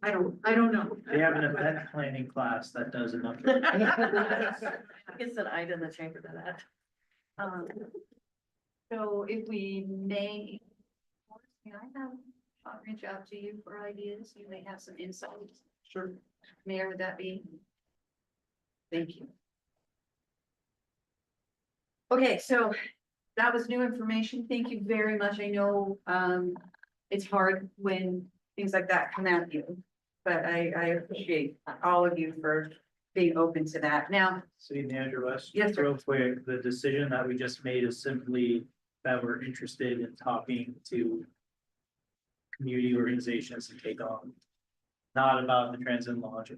I don't know. They have an event planning class that does enough. It's an item in the chamber to that. So if we may, can I have, I'll reach out to you for ideas, you may have some insights. Sure. Mayor, would that be? Thank you. Okay, so that was new information. Thank you very much. I know, it's hard when things like that come at you. But I appreciate all of you for being open to that. Now, City Manager West. Yes, sir. Real quick, the decision that we just made is simply that we're interested in talking to community organizations to take on, not about the transit logic.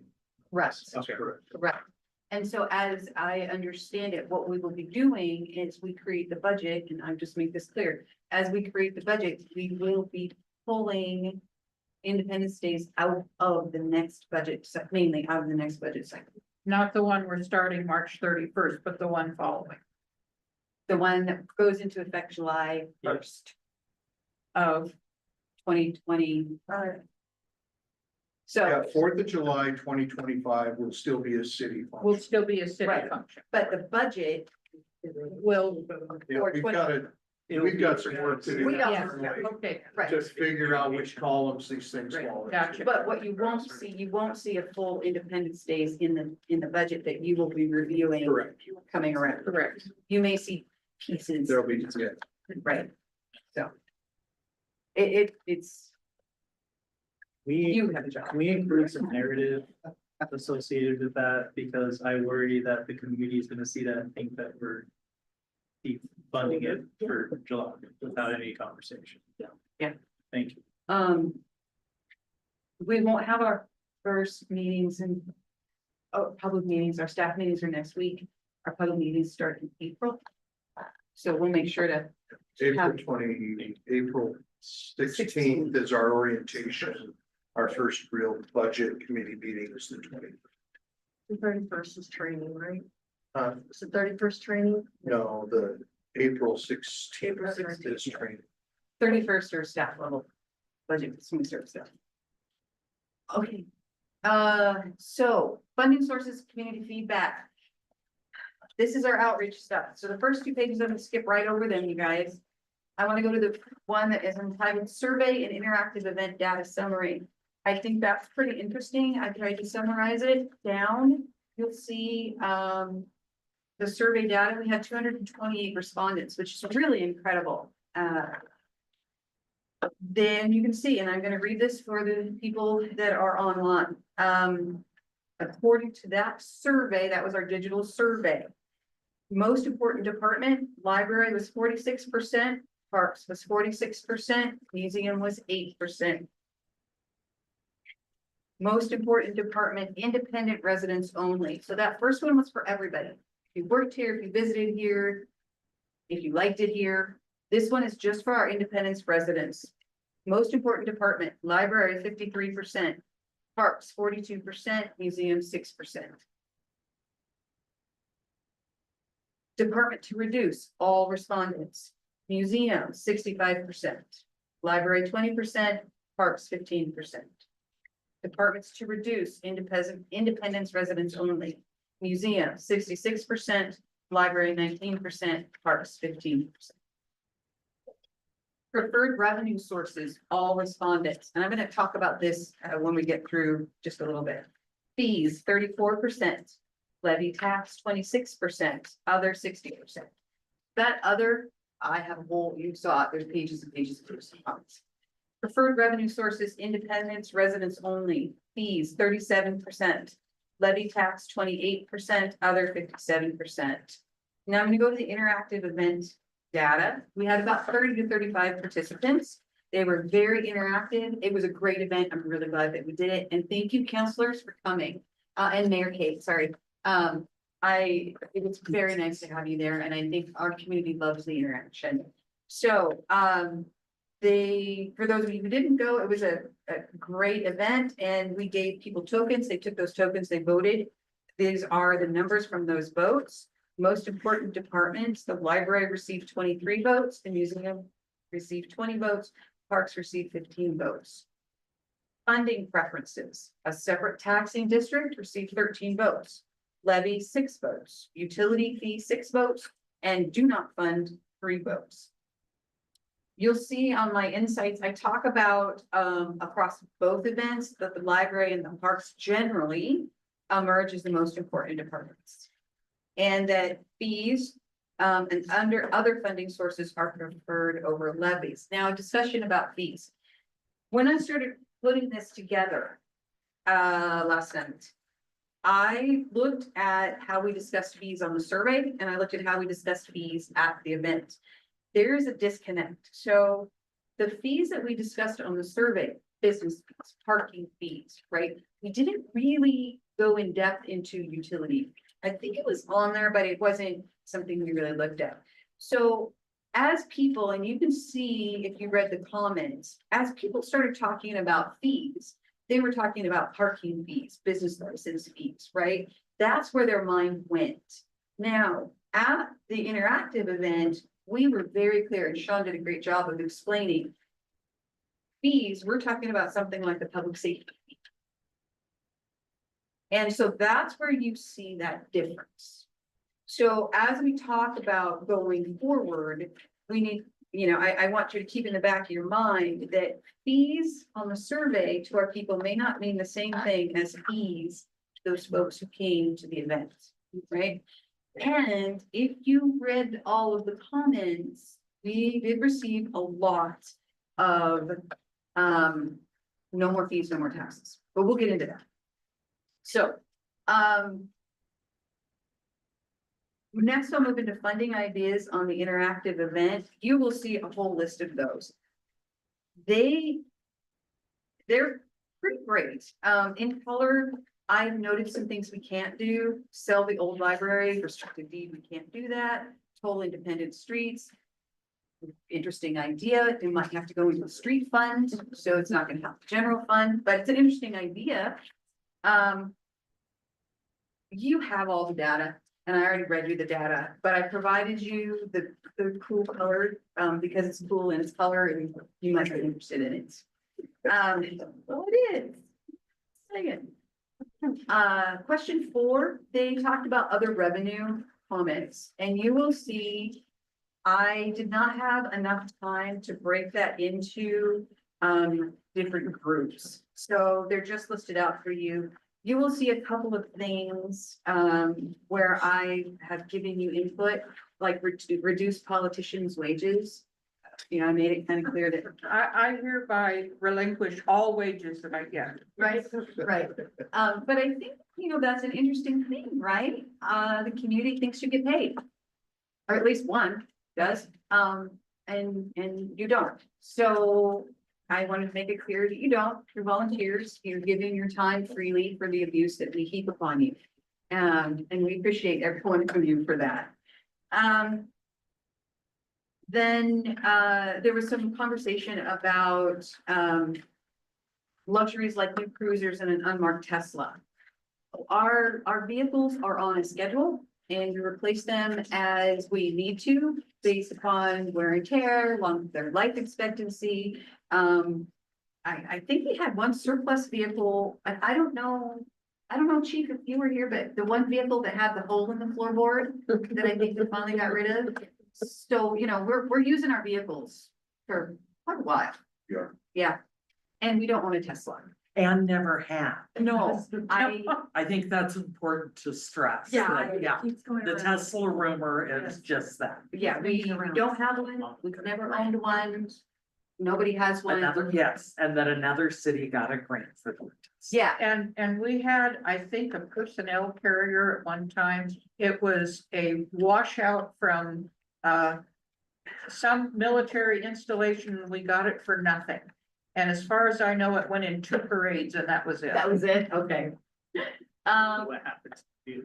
Correct. Okay. Correct. And so as I understand it, what we will be doing is we create the budget, and I'll just make this clear. As we create the budget, we will be pulling Independence Days out of the next budget, mainly out of the next budget cycle. Not the one we're starting March 31st, but the one following. The one that goes into effect July first of 2025. Yeah, So, 4th of July, 2025 will still be a city Will function. still be a city Right. function. but the budget, Will, Yeah, for we've 20 got it, we've got some work to do. We got- yeah, okay, right. To figure out which columns these things Right, fall into. gotcha. But what you won't see a full Independence Days in the budget that you will be reviewing. Correct. Coming around. Correct. You may see pieces, There'll be, yeah. right? So. It's, We, you have a job. we include some narrative associated with that because I worry that the community is gonna see that and think that we're funding it for July without any conversation. Yeah. Thank you. We won't have our first meetings and public meetings, our staff meetings are next week. Our public meetings start in April. So we'll make sure to, April 16th is our orientation. Our first real budget committee meeting is the 20th. The 31st is training, right? Uh, It's the 31st training. no, the April 16th April 16th. is training. 31st or staff level budget, some service stuff. Okay, so funding sources, community feedback. This is our outreach stuff. So the first two pages, I'm gonna skip right over them, you guys. I wanna go to the one that is entitled Survey and Interactive Event Data Summary. I think that's pretty interesting. I tried to summarize it down. You'll see, the survey data, we had 228 respondents, which is really incredible. Then you can see, and I'm gonna read this for the people that are online. According to that survey, that was our digital survey. Most important department, library was 46%, parks was 46%, museum was 8%. Most important department, independent residents only. So that first one was for everybody. If you worked here, if you visited here, if you liked it here. This one is just for our Independence residents. Most important department, library 53%, parks 42%, museum 6%. Department to reduce, all respondents. Museum 65%, library 20%, parks 15%. Departments to reduce, independence residents only. Museum 66%, library 19%, parks 15%. Preferred revenue sources, all respondents, and I'm gonna talk about this when we get through just a little bit. Fees 34%, levy tax 26%, other 60%. That other, I have a whole, you saw it, there's pages and pages of response. Preferred revenue sources, independence residents only, fees 37%, levy tax 28%, other 57%. Now I'm gonna go to the interactive event data. We had about 30 to 35 participants. They were very interactive. It was a great event. I'm really glad that we did it. And thank you, counselors, for coming. And Mayor Kate, sorry. It was very nice to have you there, and I think our community loves the interaction. So, for those of you who didn't go, it was a great event, and we gave people tokens. They took those tokens, they voted. These are the numbers from those votes. Most important departments, the library received 23 votes, the museum received 20 votes, parks received 15 votes. Funding preferences, a separate taxing district received 13 votes, levy 6 votes, utility fee 6 votes, and do not fund 3 votes. You'll see on my insights, I talk about, across both events, that the library and the parks generally emerge as the most important departments. And that fees, and under other funding sources are preferred over levies. Now, a discussion about fees. When I started putting this together, last night, I looked at how we discussed fees on the survey, and I looked at how we discussed fees at the event. There is a disconnect. So the fees that we discussed on the survey, business fees, parking fees, right? We didn't really go in depth into utility. I think it was on there, but it wasn't something we really looked at. So as people, and you can see if you read the comments, as people started talking about fees, they were talking about parking fees, business license fees, right? That's where their mind went. Now, at the interactive event, we were very clear, and Sean did a great job of explaining. Fees, we're talking about something like the public safety fee. And so that's where you see that difference. So as we talk about going forward, we need, I want you to keep in the back of your mind that fees on the survey to our people may not mean the same thing as fees to those folks who came to the event, right? And if you read all of the comments, we did receive a lot of, no more fees, no more taxes, but we'll get into that. So, next I'll move into funding ideas on the interactive event. You will see a whole list of those. They're pretty great. In color, I've noted some things we can't do. Sell the old library, restricted deed, we can't do that. Total independent streets. Interesting idea. It might have to go into a street fund, so it's not gonna help the general fund, but it's an interesting idea. You have all the data, and I already read you the data, but I provided you the cool color, because it's cool in its color and you might be interested in it. Well, it is. Second. Question 4, they talked about other revenue comments, and you will see I did not have enough time to break that into different groups. So they're just listed out for you. You will see a couple of things where I have given you input, like reduce politicians' wages. I made it kind of clear that. I hereby relinquish all wages that I get. Right, right. But I think, that's an interesting thing, right? The community thinks you get paid. Or at least one does, and you don't. So I wanted to make it clear that you don't. You're volunteers. You're giving your time freely for the abuse that we heap upon you. And we appreciate every one of you for that. Then there was some conversation about luxuries like new cruisers and an unmarked Tesla. Our vehicles are on a schedule, and we replace them as we need to based upon wear and tear, their life expectancy. I think we had one surplus vehicle. I don't know, Chief, if you were here, but the one vehicle that had the hole in the floorboard that I think we finally got rid of. So, we're using our vehicles for quite a while. Yeah. Yeah. And we don't want a Tesla. And never have. No, I think that's important to stress. Yeah, that, yeah, Keeps going the around. Tesla rumor is just that. yeah, we don't have one. We've never owned one. Nobody has one. Yes, and then another city got a grant for the Tesla. Yeah, And we had, I think, a personnel carrier at one time. It was a washout from some military installation. We got it for nothing. And as far as I know, it went in 2 parades and that was it. that was it. Okay. What happens to you?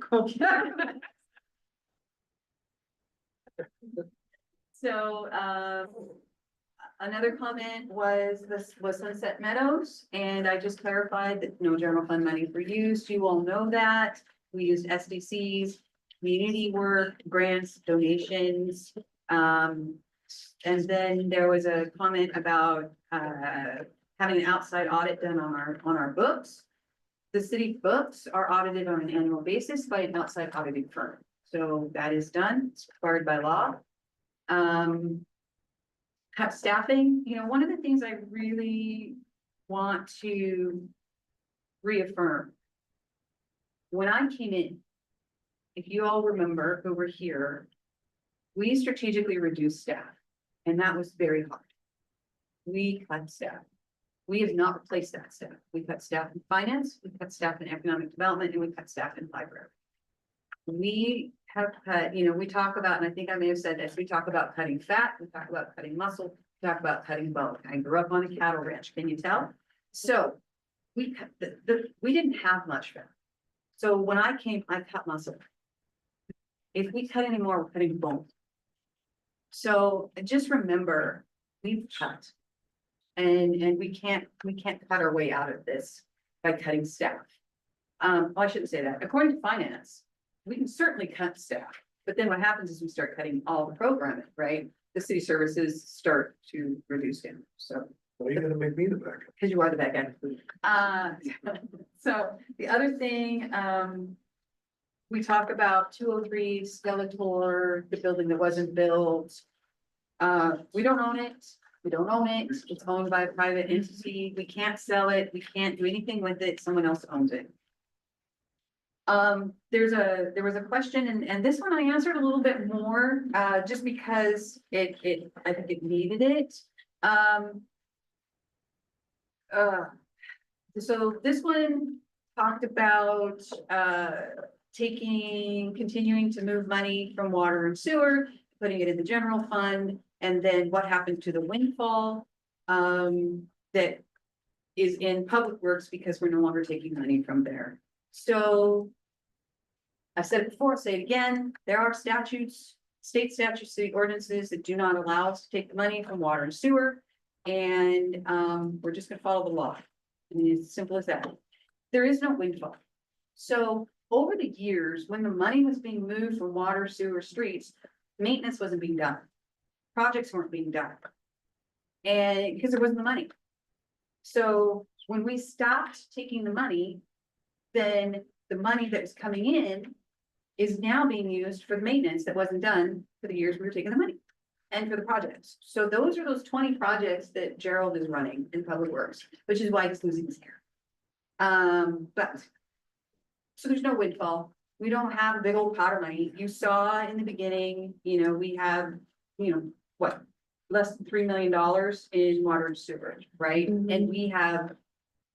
So, another comment was Sunset Meadows, and I just clarified that no general fund money for use. You all know that. We used SDCs, community work, grants, donations. And then there was a comment about having an outside audit done on our books. The city books are audited on an annual basis by an outside auditing firm. So that is done. It's required by law. cut staffing, you know, one of the things I really want to reaffirm. When I came in, if you all remember who were here, we strategically reduced staff, and that was very hard. We cut staff. We have not replaced that staff. We cut staff in finance, we cut staff in economic development, and we cut staff in library. We have cut, you know, we talk about, and I think I may have said this, we talk about cutting fat, we talk about cutting muscle, we talk about cutting bone. I grew up on a cattle ranch, can you tell? So we cut we didn't have much fat. So when I came, I cut muscle. If we cut any more, we're cutting bone. So just remember, we've cut. And we can't cut our way out of this by cutting staff. Well, I shouldn't say that. According to finance, we can certainly cut staff, but then what happens is we start cutting all the programming, right? The city services start to reduce down, so. Why are you gonna make me the backup? Because you are the back end. So the other thing, we talk about 203 Skeletor, the building that wasn't built. We don't own it. We don't own it. It's owned by a private entity. We can't sell it. We can't do anything with it. Someone else owns it. There was a question and this one I answered a little bit more, just because I think it needed it. So this one talked about, continuing to move money from water and sewer, putting it in the general fund, and then what happened to the windfall, that is in public works because we're no longer taking money from there. So I've said it before, I'll say it again, there are statutes, state statutes, city ordinances that do not allow us to take the money from water and sewer. And we're just gonna follow the law. I mean, it's as simple as that. There is no windfall. So over the years, when the money was being moved from water, sewer, streets, maintenance wasn't being done. Projects weren't being done. And because there wasn't the money. So when we stopped taking the money, then the money that was coming in is now being used for the maintenance that wasn't done for the years we were taking the money. And for the projects. So those are those 20 projects that Gerald is running in Public Works, which is why he's losing his hair. But so there's no windfall. We don't have a big old pot of money. You saw in the beginning, you know, we have, you know, what, less than $3 million in water and sewer, right? And we have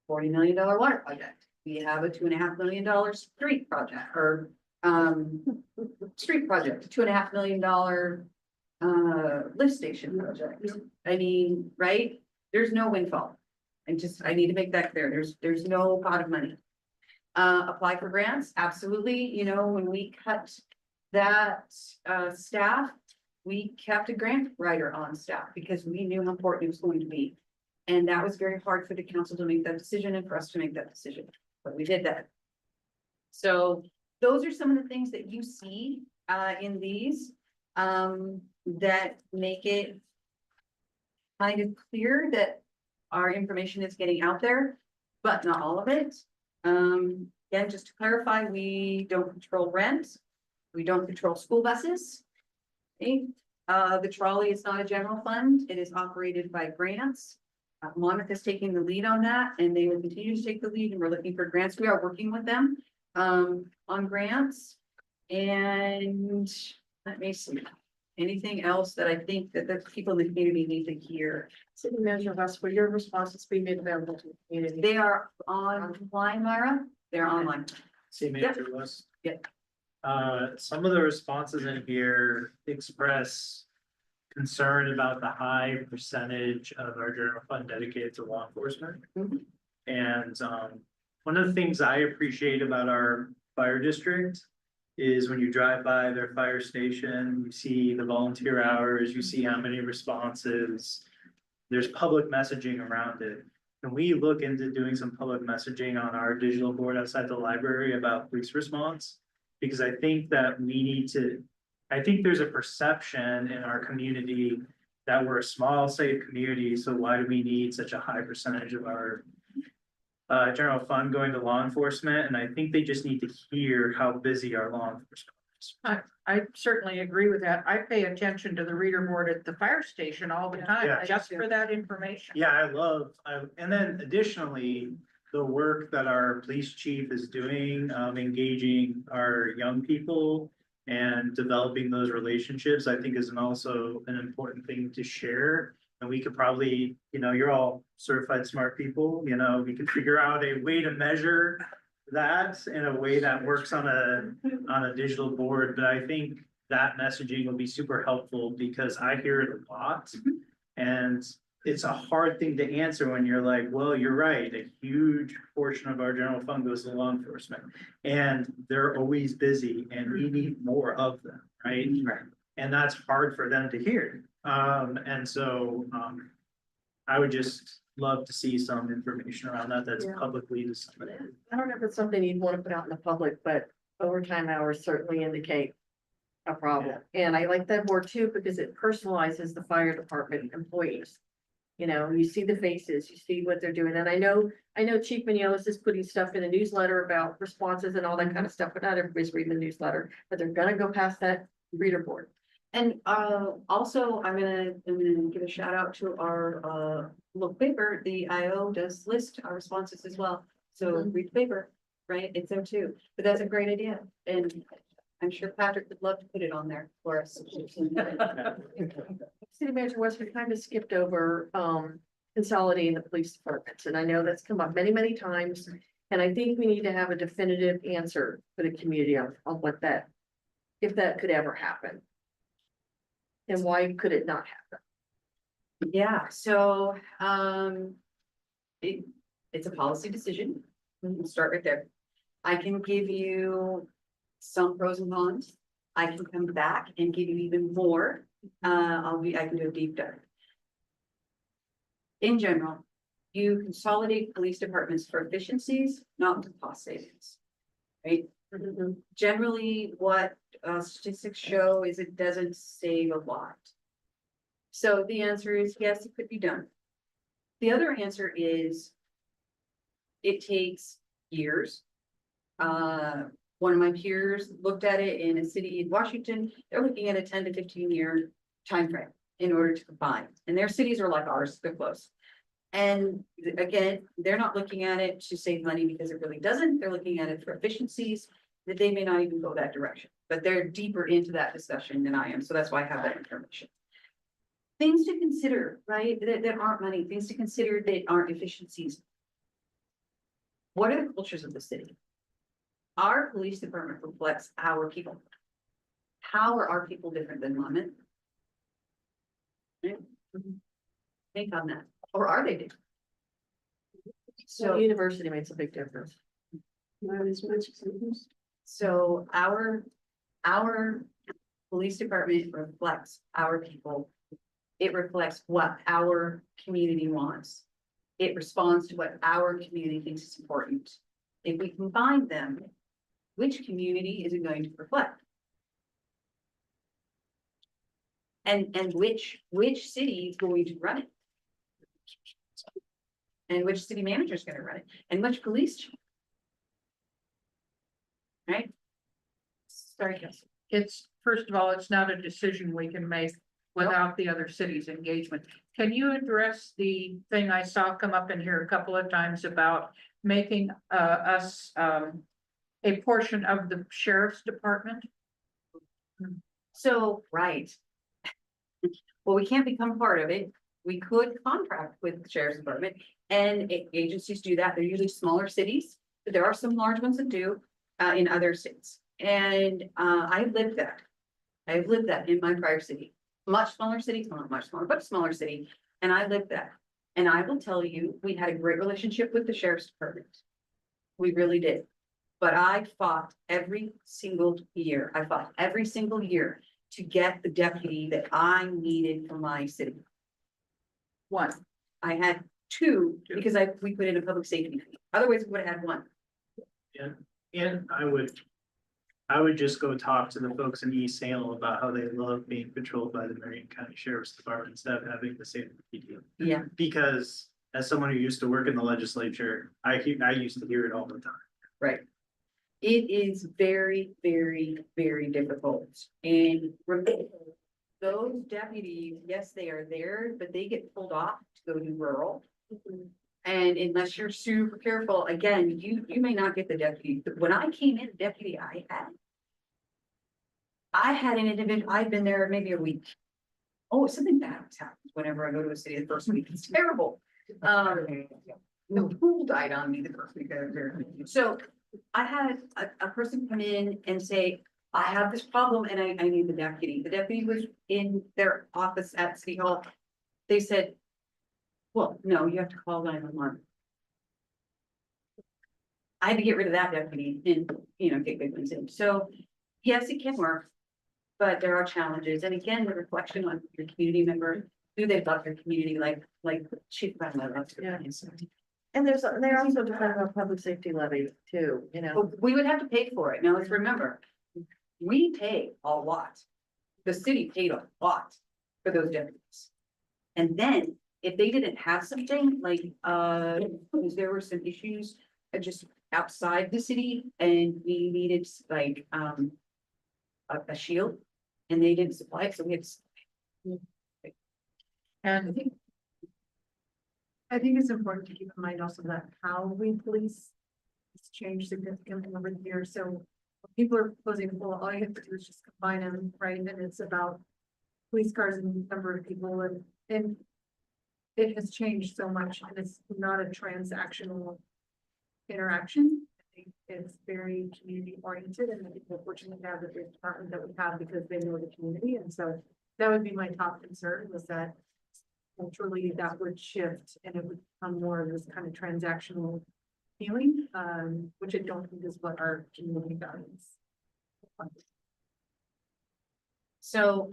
$40 million water project. We have a $2.5 million street project or street project, $2.5 million lift station project. I mean, right? There's no windfall. I need to make that clear. There's no pot of money. Apply for grants, absolutely. You know, when we cut that staff, we kept a grant writer on staff because we knew how important it was going to be. And that was very hard for the council to make that decision and for us to make that decision, but we did that. So those are some of the things that you see in these that make it kind of clear that our information is getting out there, but not all of it. Again, just to clarify, we don't control rent. We don't control school buses. Okay. The trolley is not a general fund. It is operated by grants. Monmouth is taking the lead on that and they will continue to take the lead and we're looking for grants. We are working with them on grants. And let me see. Anything else that I think that the people in the community need to hear? City Manager West, will your responses be made available to the community? They are online, Myra. They're online. See, Manager West. Yep. Some of the responses in here express concern about the high percentage of our general fund dedicated to law enforcement. Mhm. And, one of the things I appreciate about our fire district is when you drive by their fire station, you see the volunteer hours, you see how many responses. There's public messaging around it. Can we look into doing some public messaging on our digital board outside the library about police response? Because I think that we need to, I think there's a perception in our community that we're a small, safe community, so why do we need such a high percentage of our general fund going to law enforcement? And I think they just need to hear how busy our law enforcement I certainly agree with that. I pay attention to the reader board at the fire station all the time, Yeah. just for that information. Yeah, and then additionally, the work that our police chief is doing, engaging our young people and developing those relationships, I think is also an important thing to share. And we could probably, you're all certified smart people, we could figure out a way to measure that in a way that works on a digital board. But I think that messaging will be super helpful because I hear it a lot. And it's a hard thing to answer when you're like, well, you're right, a huge portion of our general fund goes to law enforcement. And they're always busy and we need more of them, right? And that's hard for them to hear. And so I would just love to see some information around that that's Yeah. publicly disseminated. I don't know if it's something you'd want to put out in the public, but overtime hours certainly indicate a problem. And I like that more too, because it personalizes the fire department employees. You see the faces, you see what they're doing. And I know Chief Mignolis is putting stuff in a newsletter about responses and all that kind of stuff, but not everybody's reading the newsletter, but they're gonna go past that reader board. And also, I'm gonna give a shout out to our local paper. The IO does list our responses as well. So read the paper, right? It's there too. But that's a great idea. And I'm sure Patrick would love to put it on there for us. City Manager West, we kind of skipped over consolidating the police departments, and I know that's come up many, many times. And I think we need to have a definitive answer for the community on what that, if that could ever happen. And why could it not happen? Yeah, so it's a policy decision. We'll start right there. I can give you some pros and cons. I can come back and give you even more. I can do a deep dive. In general, you consolidate police departments for efficiencies, not for cost savings. Right? Generally, what statistics show is it doesn't save a lot. So the answer is yes, it could be done. The other answer is it takes years. One of my peers looked at it in a city in Washington. They're looking at a 10 to 15 year timeframe in order to combine. And their cities are like ours, they're close. And again, they're not looking at it to save money because it really doesn't. They're looking at it for efficiencies that they may not even go that direction, but they're deeper into that discussion than I am. So that's why I have that information. Things to consider, right? That aren't money, things to consider that aren't efficiencies. What are the cultures of the city? Our police department reflects our people. How are our people different than Monmouth? Think on that, or are they different? So university makes a big difference. Not as much as it used. So our police department reflects our people. It reflects what our community wants. It responds to what our community thinks is important. If we combine them, which community is it going to reflect? And which city is going to run it? And which city manager is going to run it? And which police chief? Right? Sorry, Kelsey. It's, first of all, it's not a decision we can make without the other city's engagement. Can you address the thing I saw come up in here a couple of times about making us a portion of the sheriff's department? So, right. Well, we can't become part of it. We could contract with the sheriff's department and agencies do that. They're usually smaller cities, but there are some large ones that do in other states. And I've lived that. I've lived that in my prior city. Much smaller city, not much smaller, but smaller city. And I lived that. And I will tell you, we had a great relationship with the sheriff's department. We really did. But I fought every single year. I fought every single year to get the deputy that I needed for my city. One. I had two because we put in a public safety fee. Otherwise, we would have had one. And I would just go talk to the folks in East Salem about how they love being patrolled by the Marion County Sheriff's Department instead of having the same PD. Yeah. Because as someone who used to work in the legislature, I used to hear it all the time. Right. It is very, very, very difficult. And remember, those deputies, yes, they are there, but they get pulled off to go do rural. And unless you're super careful, again, you may not get the deputy. When I came in, the deputy I had an individual, I'd been there maybe a week. Oh, something bad has happened whenever I go to a city the first week. It's terrible. The pool died on me the first week I was there. So I had a person come in and say, I have this problem and I need the deputy. The deputy was in their office at City Hall. They said, well, no, you have to call 911. I had to get rid of that deputy and, get good ones in. So, yes, it can work. But there are challenges. And again, the reflection on your community member, do they love your community like Chief Butler loves your Yeah. community. And they're also dependent on public safety levy too, But we would have to pay for it. Now, let's remember, we pay a lot. The city paid a lot for those deputies. And then if they didn't have something like, because there were some issues just outside the city and we needed like, a shield and they didn't supply it, so we had. And I think it's important to keep in mind also that how we police has changed significantly over the years, so when people are proposing, well, all you have to do is just combine them, right, and it's about police cars and number of people and it has changed so much and it's not a transactional interaction. I think it's very community oriented and I think we're fortunate to have the police department that we have because they know the community, and so that would be my top concern was that culturally that would shift and it would become more of this kind of transactional feeling, which I don't think is what our community values. So,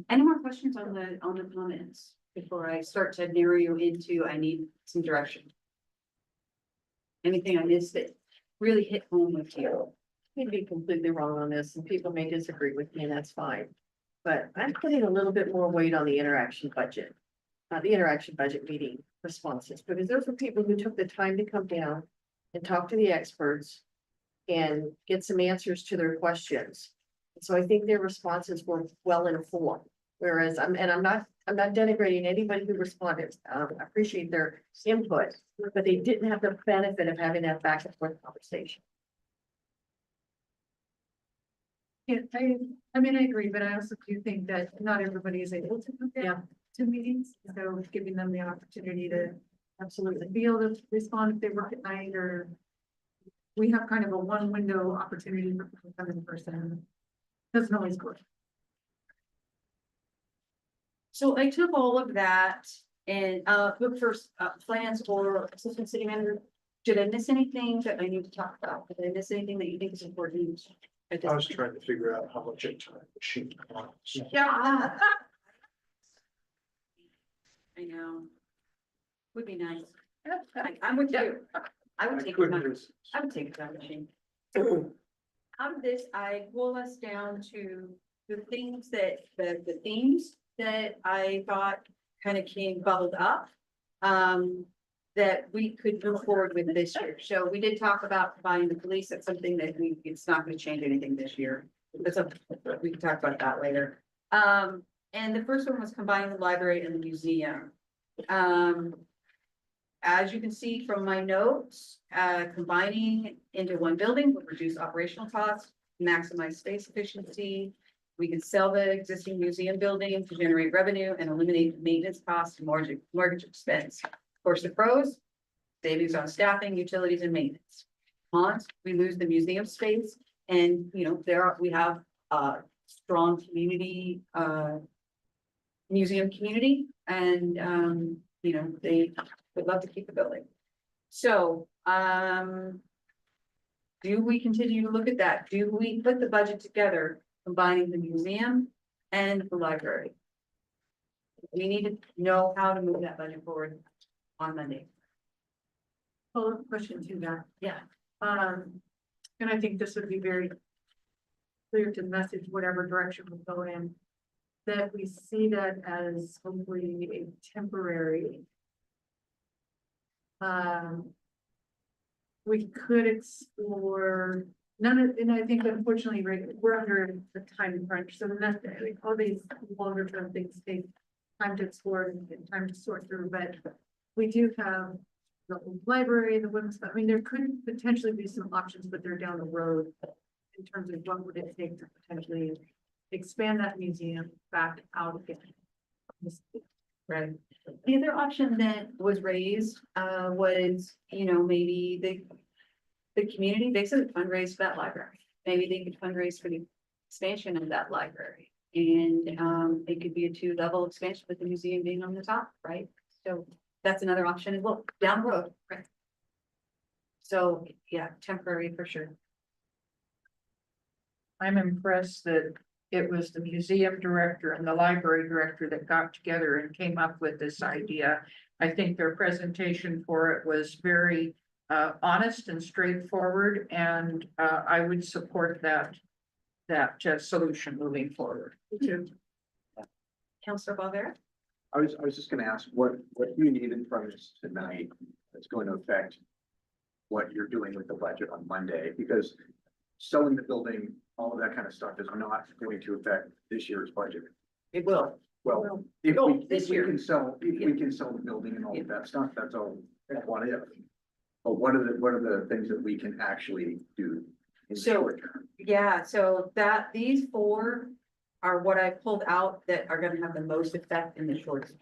any more questions on the comments before I start to narrow you into, I need some direction? Anything I missed that really hit home with you? I may be completely wrong on this and people may disagree with me and that's fine. But I'm putting a little bit more weight on the interaction budget. The interaction budget meeting responses, because those were people who took the time to come down and talk to the experts and get some answers to their questions. So I think their responses were well informed, whereas I'm not denigrating anybody who responded. I appreciate their input, but they didn't have the benefit of having that back and forth conversation. Yeah, I mean, I agree, but I also do think that not everybody is able to come down to meetings, so giving them the opportunity to Absolutely. be able to respond if they work at night or we have kind of a one window opportunity for people to come in person. Doesn't always work. So I took all of that and, look for, plans for assistant city manager. Did I miss anything that I need to talk about? Did I miss anything that you think is important? at this I was point? trying to figure out how much time she wants. Yeah. I know. Would be nice. I'm with you. I would take a time. I would take a time machine. Out of this, I boil us down to the things that, the themes that I thought kind of bubbled up. That we could move forward with this year. So we did talk about combining the police. That's something that it's not going to change anything this year. That's we can talk about that later. And the first one was combining the library and the museum. As you can see from my notes, combining into one building would reduce operational costs, maximize space efficiency. We could sell the existing museum building to generate revenue and eliminate maintenance costs and mortgage expense. Of course, the pros, savings on staffing, utilities, and maintenance. Cons, we lose the museum space, and we have a strong community, museum community, and they would love to keep the building. So, do we continue to look at that? Do we put the budget together, combining the museum and the library? We need to know how to move that budget forward on Monday. Follow-up question to that. Yeah. And I think this would be very clear to message whatever direction we go in, that we see that as hopefully a temporary. We could explore none of, and I think unfortunately, right, we're under the time crunch, so that, like, all these longer term things take time to explore and time to sort through, but we do have the old library, the women's, I mean, there could potentially be some options, but they're down the road in terms of what would it take to potentially expand that museum back out again. Right. The other option that was raised, was, you know, maybe the community, they could fundraise for that library. Maybe they could fundraise for the expansion of that library. And, it could be a 2-level expansion with the museum being on the top, right? So that's another option as well, down the road, right? So, yeah, temporary for sure. I'm impressed that it was the museum director and the library director that got together and came up with this idea. I think their presentation for it was very honest and straightforward, and I would support that solution moving forward. Counselor Bovera? I was just gonna ask, what you needed from us tonight that's going to affect what you're doing with the budget on Monday, because selling the building, all of that kind of stuff is not going to affect this year's budget. It will. Well, if Oh, we, this if we year. can sell, if we can sell the building and all of that stuff, that's all, what if. But what are the things that we can actually do in the So- short term? Yeah, so these 4 are what I pulled out that are gonna have the most effect in the short term.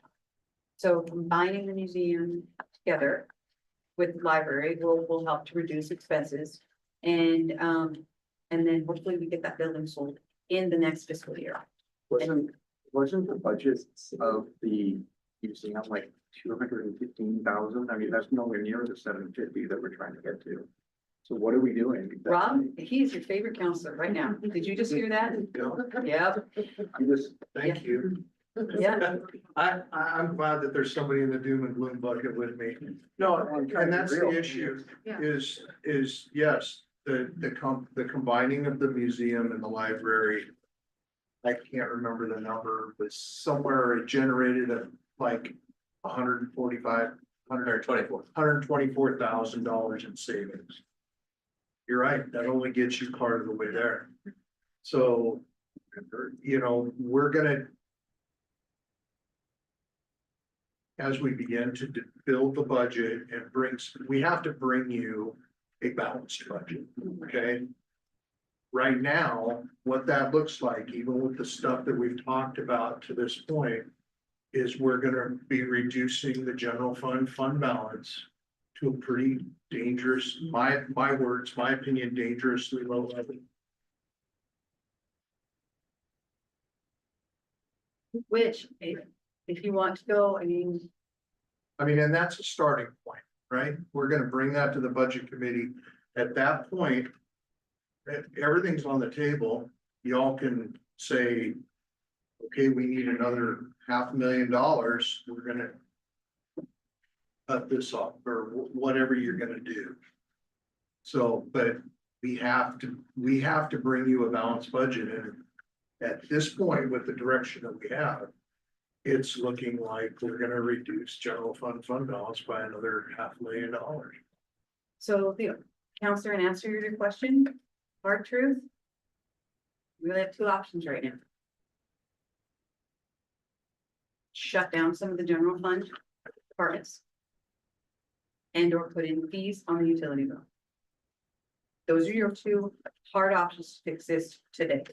So combining the museum together with the library will help to reduce expenses. And then hopefully we get that building sold in the next fiscal year. Wasn't the budget of the museum like 215,000? I mean, that's nowhere near the 750 that we're trying to get to. So what are we doing? Rob, he's your favorite counselor right now. Did you just hear that? Yep, I'm just, Thank you. yeah. I'm glad that there's somebody in the doom and gloom bucket with me. No, and that's the issue, Yeah. is yes, the combining of the museum and the library. I can't remember the number, but somewhere it generated like $124,000 in savings. You're right, that only gets you part of the way there. So, you know, we're gonna, as we begin to build the budget and we have to bring you a balanced budget, okay? Right now, what that looks like, even with the stuff that we've talked about to this point, is we're gonna be reducing the general fund balance to a pretty dangerous, my words, my opinion, dangerously low level. Which, if you want to go, I mean, And that's a starting point, right? We're gonna bring that to the budget committee. At that point, everything's on the table. Y'all can say, okay, we need another $500,000. We're gonna cut this off, or whatever you're gonna do. So, but we have to bring you a balanced budget, and at this point, with the direction that we have, it's looking like we're gonna reduce general fund balance by another $500,000. so the counselor, and answer your question, hard truth. We really have 2 options right now. Shut down some of the general fund departments. And or put in fees on the utility bill. Those are your 2 hard options to exist today.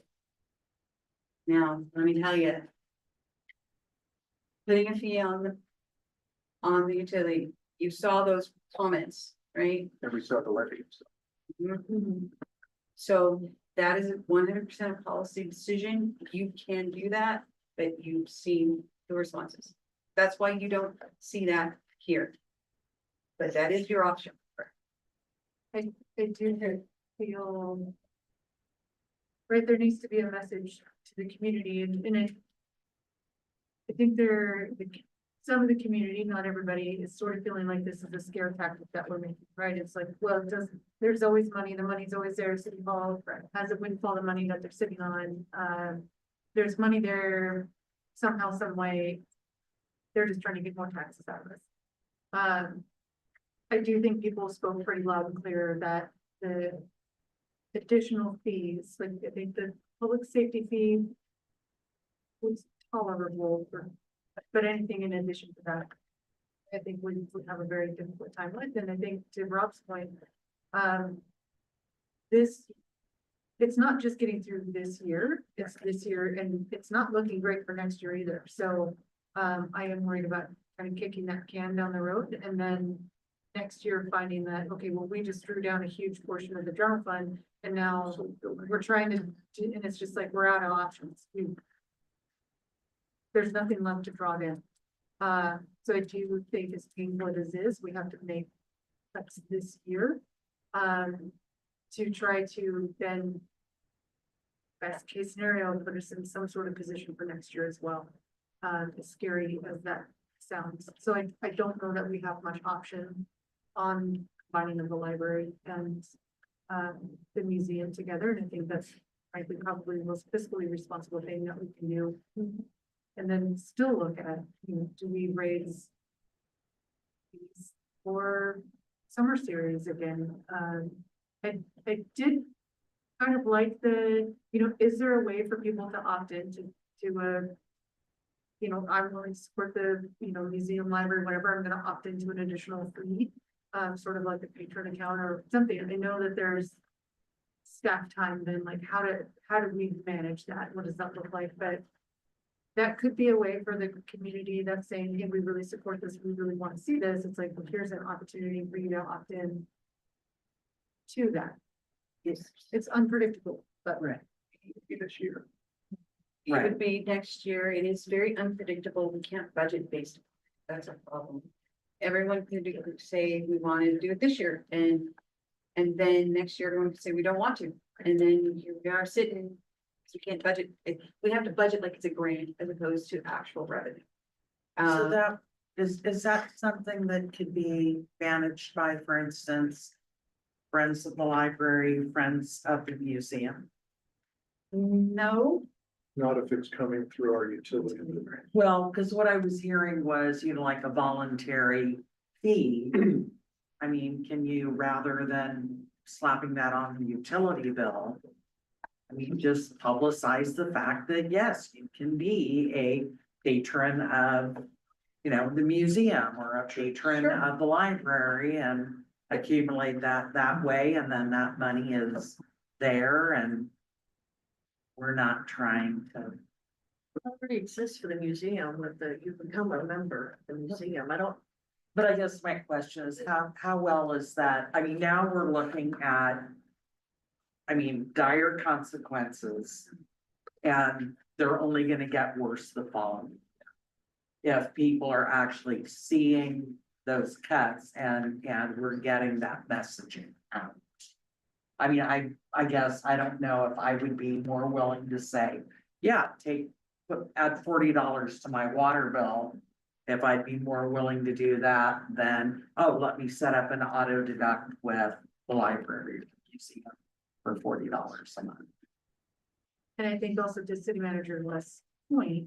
Now, let me tell you. Putting a fee on the utility, you saw those comments, right? and we saw the levy. So that is a 100% a policy decision. You can do that, but you've seen the responses. That's why you don't see that here. But that is your option. I do feel. Right, there needs to be a message to the community and I think some of the community, not everybody, is sort of feeling like this is a scare tactic that we're making, right? It's like, well, it doesn't, there's always money, the money's always there, City Hall has a windfall of money that they're sitting on. There's money there somehow, some way. They're just trying to get more taxes out of us. I do think people spoke pretty loud and clear that additional fees, like I think the public safety fee was tolerable for, but anything in addition to that, I think we would have a very difficult time with, and I think to Rob's point, this, it's not just getting through this year, it's this year, and it's not looking great for next year either, so I am worried about kind of kicking that can down the road, and then next year finding that, okay, well, we just drew down a huge portion of the general fund, and now we're trying to, and it's just like, we're out of options. There's nothing left to draw in. So I do think as painful as it is, we have to make cuts this year. To try to then, best case scenario, put us in some sort of position for next year as well. As scary as that sounds. So I don't know that we have much option on combining of the library and the museum together. And I think that's frankly probably the most fiscally responsible thing that we can do. And then still look at, you know, do we raise fees for summer series again? I did kind of like the, you know, is there a way for people to opt in to you know, I'm willing to support the, you know, museum, library, whatever, I'm gonna opt into an additional fee, sort of like a patron account or something. I know that there's staff time, then like how do we manage that? What does that look like? But that could be a way for the community that's saying, hey, we really support this, we really want to see this. It's like, well, here's an opportunity for you to opt in to that. It's unpredictable, but Right. This year. It would be next year. It is very unpredictable. We can't budget based. That's a problem. Everyone could say we want to do it this year and then next year everyone could say we don't want to. And then here we are sitting, because we can't budget. We have to budget like it's a grant as opposed to actual revenue. So that, is that something that could be managed by, for instance, Friends of the Library, Friends of the Museum? No, Not if it's coming through our utility. Well, because what I was hearing was, you know, like a voluntary fee. I mean, can you, rather than slapping that on the utility bill, I mean, just publicize the fact that, yes, you can be a patron of, you know, the museum or a patron of the library and accumulate that way, and then that money is there, and we're not trying to. It already exists for the museum with you become a member of the museum. I don't, But I guess my question is, how well is that? I mean, now we're looking at, I mean, dire consequences, and they're only gonna get worse the following year. If people are actually seeing those cuts and we're getting that messaging out. I mean, I guess I don't know if I would be more willing to say, yeah, add $40 to my water bill. If I'd be more willing to do that than, oh, let me set up an auto deduct with the library museum for $40 a month. and I think also to city manager Les' point,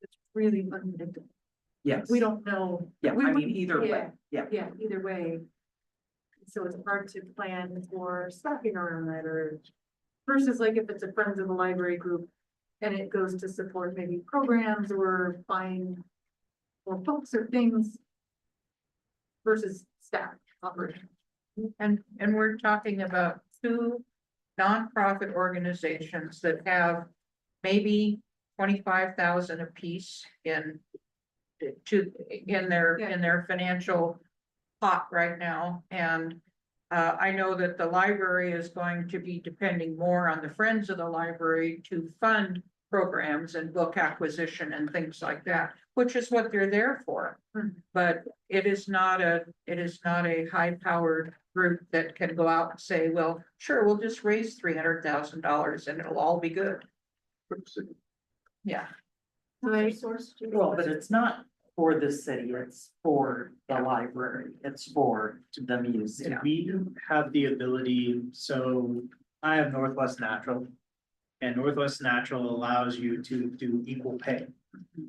it's really unpredictable. Yes. We don't know. Yeah, we I mean, wouldn't- either way, yeah. Yeah, either way. So it's hard to plan for staffing around that, or versus like if it's a Friends of the Library group and it goes to support maybe programs or buying more books or things versus staff operation. And we're talking about two nonprofit organizations that have maybe 25,000 apiece in their financial pot right now. And I know that the library is going to be depending more on the Friends of the Library to fund programs and book acquisition and things like that, which is what they're there for. But it is not a high-powered group that can go out and say, well, sure, we'll just raise $300,000 and it'll all be good. Yeah. Well, but it's not for the city, it's for the library, it's for the museum. We have the ability, so I have Northwest Natural. And Northwest Natural allows you to do equal pay.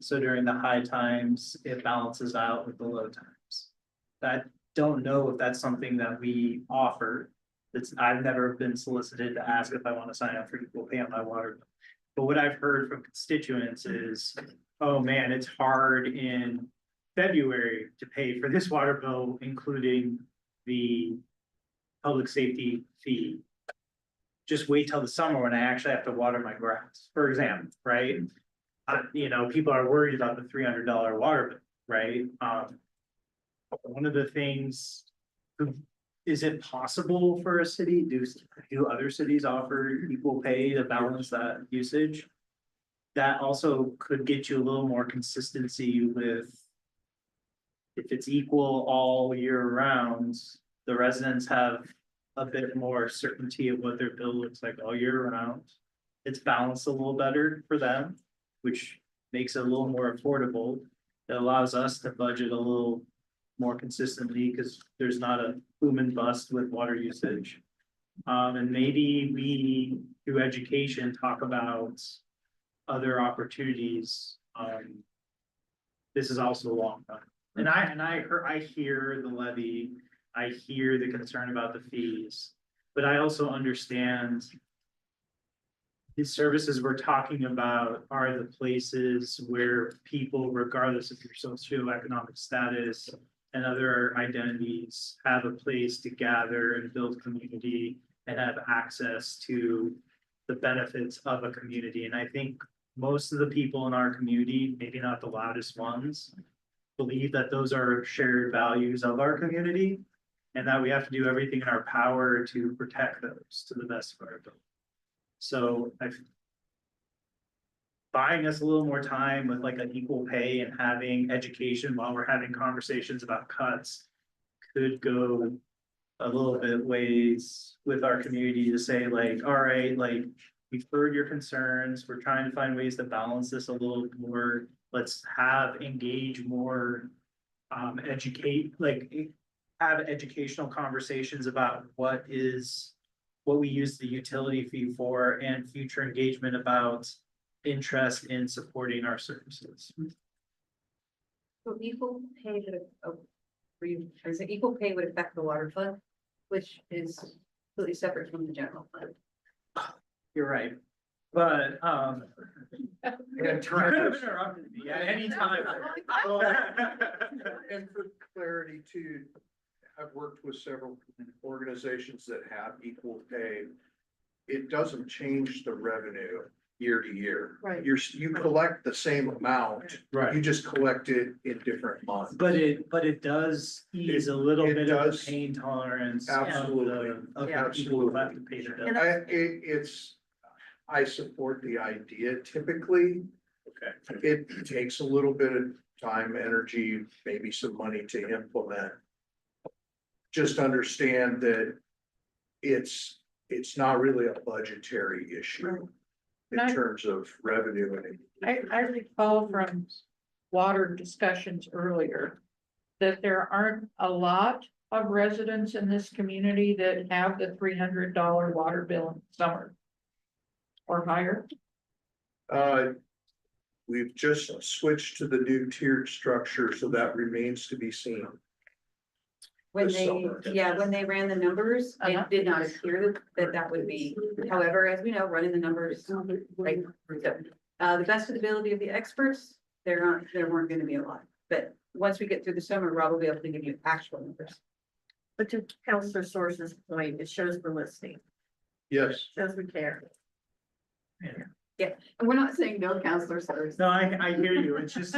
So during the high times, it balances out with the low times. I don't know if that's something that we offer. I've never been solicited to ask if I want to sign up for equal pay on my water bill. But what I've heard from constituents is, oh man, it's hard in February to pay for this water bill, including the public safety fee. Just wait till the summer when I actually have to water my grass, for example, right? You know, people are worried about the $300 water bill, right? One of the things, is it possible for a city, do other cities offer equal pay to balance that usage? That also could get you a little more consistency with. If it's equal all year round, the residents have a bit more certainty of what their bill looks like all year round. It's balanced a little better for them, which makes it a little more affordable. It allows us to budget a little more consistently because there's not a boom and bust with water usage. And maybe we, through education, talk about other opportunities. This is also a long time. And I hear the levy, I hear the concern about the fees, but I also understand. The services we're talking about are the places where people, regardless of your socioeconomic status and other identities, have a place to gather and build community and have access to the benefits of a community. And I think most of the people in our community, maybe not the loudest ones, believe that those are shared values of our community and that we have to do everything in our power to protect those to the best of our ability. So buying us a little more time with like an equal pay and having education while we're having conversations about cuts could go a little bit ways with our community to say like, all right, like we've heard your concerns. We're trying to find ways to balance this a little more. Let's engage more, have educational conversations about what we use the utility fee for and future engagement about interest in supporting our services. So equal pay is it equal pay would affect the water fund, which is completely separate from the general fund. You're right, but, interrupted me at any time. And for clarity too, I've worked with several organizations that have equal pay. It doesn't change the revenue year to year. Right. You collect the same amount. Right. You just collect it in different months. But it does ease a little It bit of does. the pain tolerance. Absolutely. Of Yeah. the people who have to pay the bill. I support the idea typically. Okay. It takes a little bit of time, energy, maybe some money to implement. Just understand that it's not really a budgetary issue in Right. terms of revenue and. I recall from water discussions earlier that there aren't a lot of residents in this community that have the $300 water bill in summer or higher. We've just switched to the new tiered structure, so that remains to be seen. When This they, summer. when they ran the numbers, Uh-huh. it did not appear that would be, however, as we know, running the numbers. Like, the best of the ability of the experts, there weren't gonna be a lot, but once we get through the summer, Rob will be able to give you actual numbers. But to Counselor Source's point, it shows we're listening, Yes. shows we care. And we're not saying no counselor service. No, I hear you. It's just,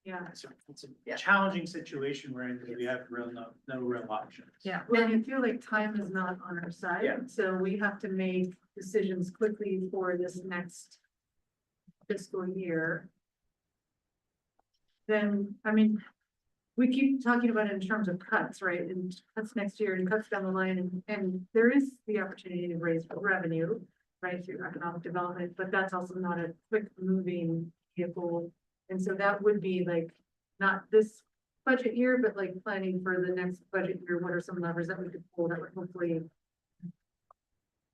Yeah, it's a Yeah. challenging situation we're in because we have no real options. Yeah. well, I feel like time is not on our Yeah. side, so we have to make decisions quickly for this next fiscal year. Then, I mean, we keep talking about it in terms of cuts, right, and cuts next year and cuts down the line, and there is the opportunity to raise revenue, right, through economic development, but that's also not a quick moving vehicle. And so that would be like, not this budget year, but like planning for the next budget year, what are some levers that we could pull that would hopefully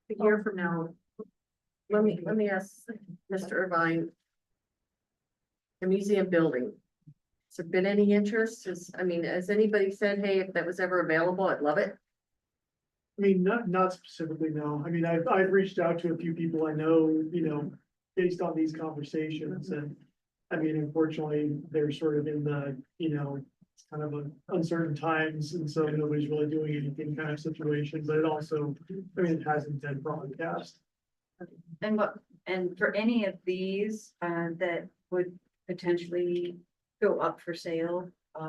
a year from now. Let me ask Mr. Irvine. The museum building. Has there been any interest? Has anybody said, hey, if that was ever available, I'd love it? I mean, not specifically, no. I mean, I've reached out to a few people I know, based on these conversations and. I mean, unfortunately, they're sort of in the, it's kind of a uncertain times, and so nobody's really doing anything kind of situation, but it also, I mean, it hasn't been broadcast. And for any of these, that would potentially go up for sale,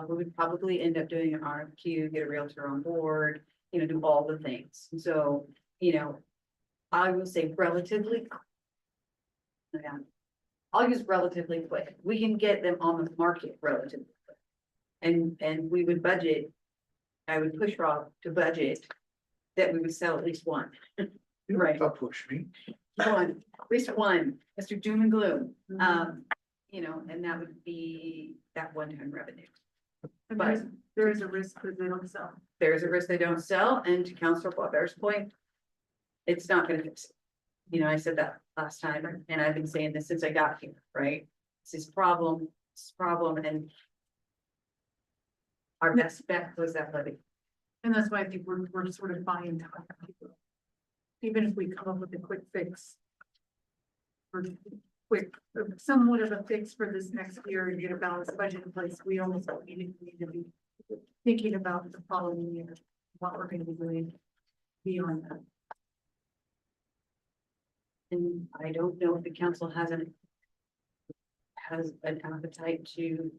we would probably end up doing an RFQ, get a realtor on board, do all the things. So, I will say relatively. Yeah, I'll use relatively quick. We can get them on the market relatively quick. And we would budget, I would push Rob to budget that we would sell at least one. Right. Don't push me. One, at least one, Mr. Doom and Gloom, and that would be that one-time revenue. And But- there is a risk that they don't sell. There's a risk they don't sell, and to Counselor Bear's point, it's not gonna fix it. I said that last time, and I've been saying this since I got here, right? This is problem, and our best bet was that levy. And that's why I think we're sort of buying time. Even if we come up with a quick fix. Or quick, somewhat of a fix for this next year and get a balanced budget in place, we almost need to be thinking about the following year, what we're gonna be doing beyond that. And I don't know if the council has an appetite to.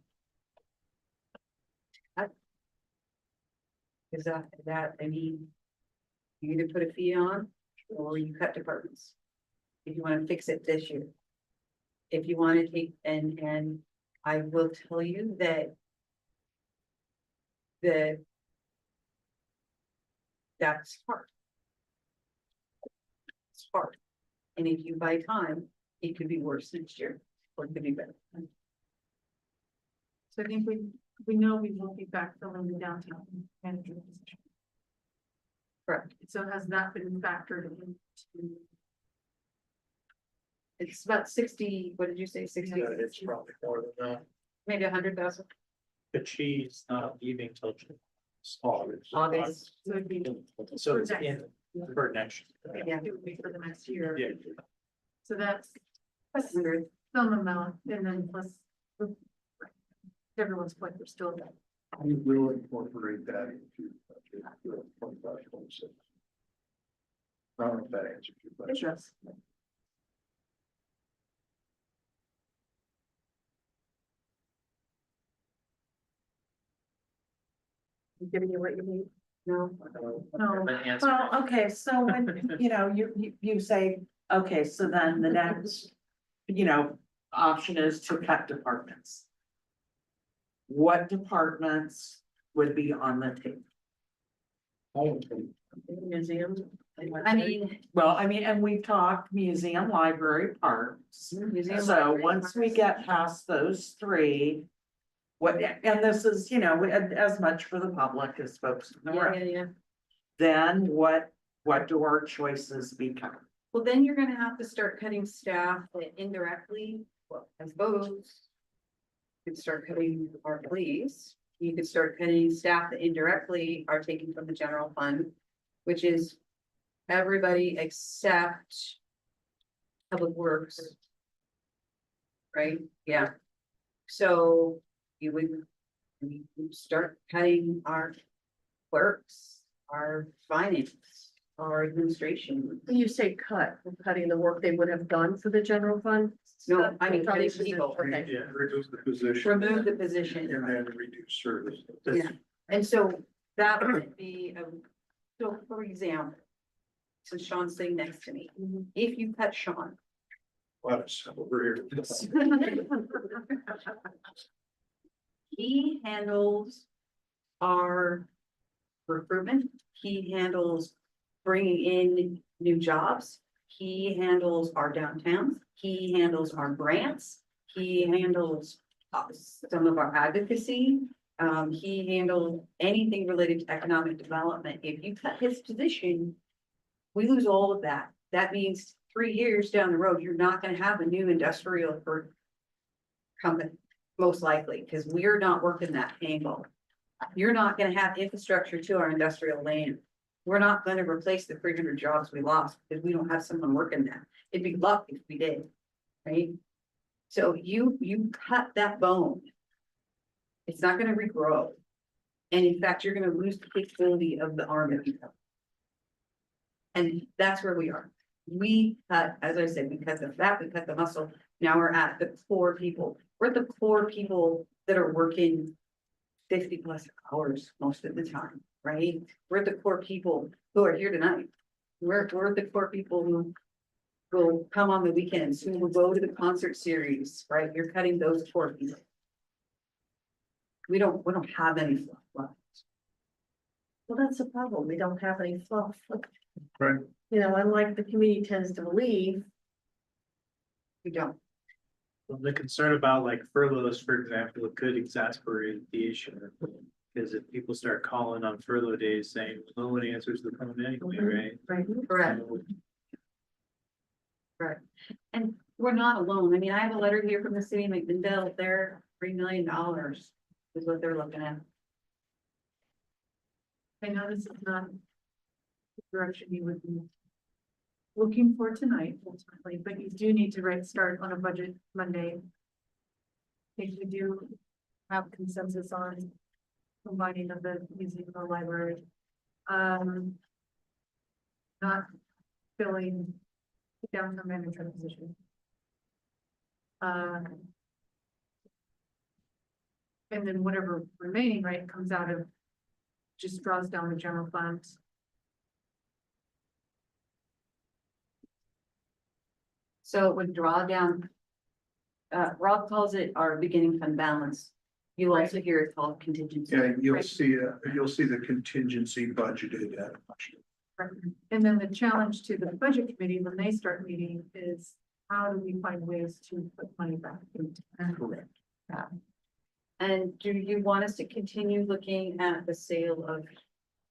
Is that, I mean, you either put a fee on or you cut departments. If you want to fix it this year. If you want to take, and I will tell you that. That's hard. It's hard. And if you buy time, it could be worse next year, or it could be better. So I think we know we won't be backfilling the downtown manager position. Correct. So has that been factored into? It's about 60, what did you say, 60? It's probably more than that. Maybe 100,000. But she's not leaving till August. So it'd be, So it's in for next. year. Yeah. it would be for the next year. Yeah. So that's 100. some amount, and then plus. Everyone's point, we're still. We will incorporate that into. 25, 26. I don't know if that answers your question. Yes. Giving you what you need. No. No. An answer. Well, okay, so when, you say, okay, so then the next, option is to cut departments. What departments would be on the table? Museum. I mean. Well, and we've talked museum, library, parks. Museum, So library, once we parks. get past those three. And this is, as much for the public as folks in the Yeah, room. yeah. Then what do our choices become? Well, then you're gonna have to start cutting staff that indirectly, well, I suppose. You could start cutting our police, you could start cutting staff that indirectly are taken from the general fund, which is everybody except public works. Right, yeah. So you would start cutting our clerks, our finance, our administration. When you say cut, we're cutting the work they would have done for the general fund? No, I mean, Cutting cutting people. Okay. Yeah, reduce the position. Remove the position. And then reduce service. Yeah. And so that would be, so for example. So Sean's sitting next to me. If you cut Sean. Let's over here. He handles our recruitment. He handles bringing in new jobs. He handles our downtowns. He handles our grants. He handles some of our advocacy. He handled anything related to economic development. If you cut his position, we lose all of that. That means 3 years down the road, you're not gonna have a new industrial company, most likely, because we're not working that angle. You're not gonna have infrastructure to our industrial land. we're not gonna replace the 300 jobs we lost because we don't have someone working there. It'd be luck if we did, right? So you cut that bone. It's not gonna regrow. And in fact, you're gonna lose the capability of the arm that you have. And that's where we are. We cut, as I said, we cut the fat, we cut the muscle. Now we're at the core people. We're at the core people that are working 50+ hours most of the time, right? We're at the core people who are here tonight. We're at the core people who will come on the weekends, who will go to the concert series, right? You're cutting those core people. We don't have any fluff left. Well, that's the problem. We don't have any fluff. Right. You know, unlike the community tends to believe, We don't. Well, the concern about like furloughs, for example, it could exasperate the issue. Because if people start calling on furlough days saying, no one answers the phone anyway, right? right? Correct. Correct. And we're not alone. I mean, I have a letter here from the city of McMinnville. They're $3 million is what they're looking at. I know this is not the direction you would be looking for tonight ultimately, but you do need to start on a budget Monday. I think we do have consensus on combining of the museum and the library. Not filling the downtown manager position. And then whatever remaining, right, comes out of, just draws down the general fund. So it would draw down. Rob calls it our beginning fund balance. You'll also hear it called contingency. Yeah, you'll Right. see, you'll see the contingency budgeted at. And then the challenge to the budget committee when they start meeting is how do we find ways to put money back into? Correct. And do you want us to continue looking at the sale of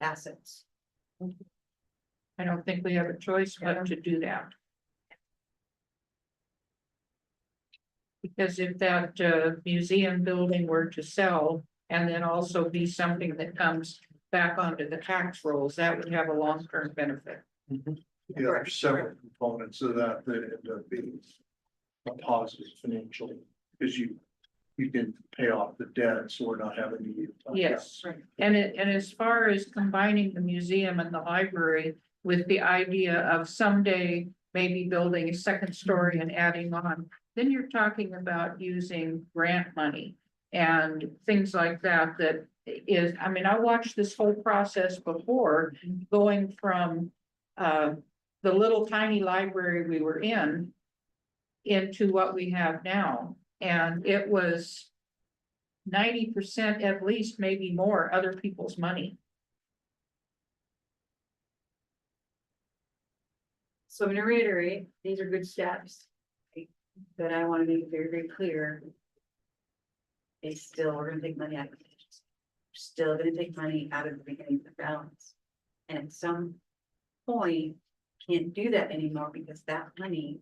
assets? I don't think we have a choice but to do that. Because if that museum building were to sell and then also be something that comes back onto the tax rolls, that would have a long-term benefit. Yeah, there's several components of that that end up being a positive financially, because you can pay off the debt, so we're not having to. Yes, and as far as combining the museum and the library with the idea of someday maybe building a second story and adding on, then you're talking about using grant money and things like that, that is, I mean, I watched this whole process before, going from the little tiny library we were in into what we have now. And it was 90% at least, maybe more, other people's money. So I'm gonna reiterate, these are good steps. But I wanna be very, very clear. They still are gonna take money out of the budgets. Still gonna take money out of the beginning of the balance. And at some point, can't do that anymore because that money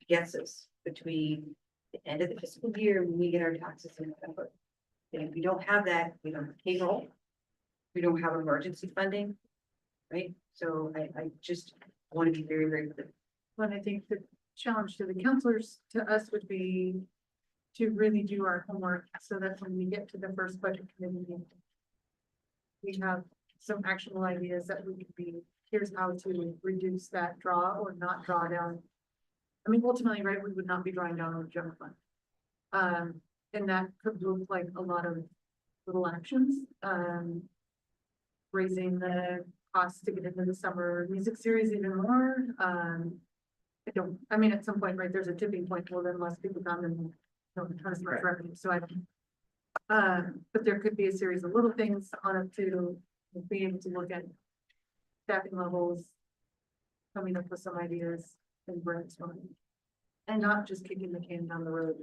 gets us between the end of the fiscal year when we get our taxes in November. And if we don't have that, we don't have payroll. We don't have emergency funding. Right? So I just want to be very, very clear. But I think the challenge to the counselors, to us would be to really do our homework, so that when we get to the first budget committee meeting, we have some actionable ideas that we could be, here's how to reduce that draw or not draw down. I mean, ultimately, right, we would not be drawing down on the general fund. And that could look like a lot of little actions, raising the costs to get into the summer music series even more. I mean, at some point, right, there's a tipping point, well, then less people come and don't return as much revenue, so but there could be a series of little things on it to be able to look at staffing levels, coming up with some ideas and brainstorming, and not just kicking the can down the road.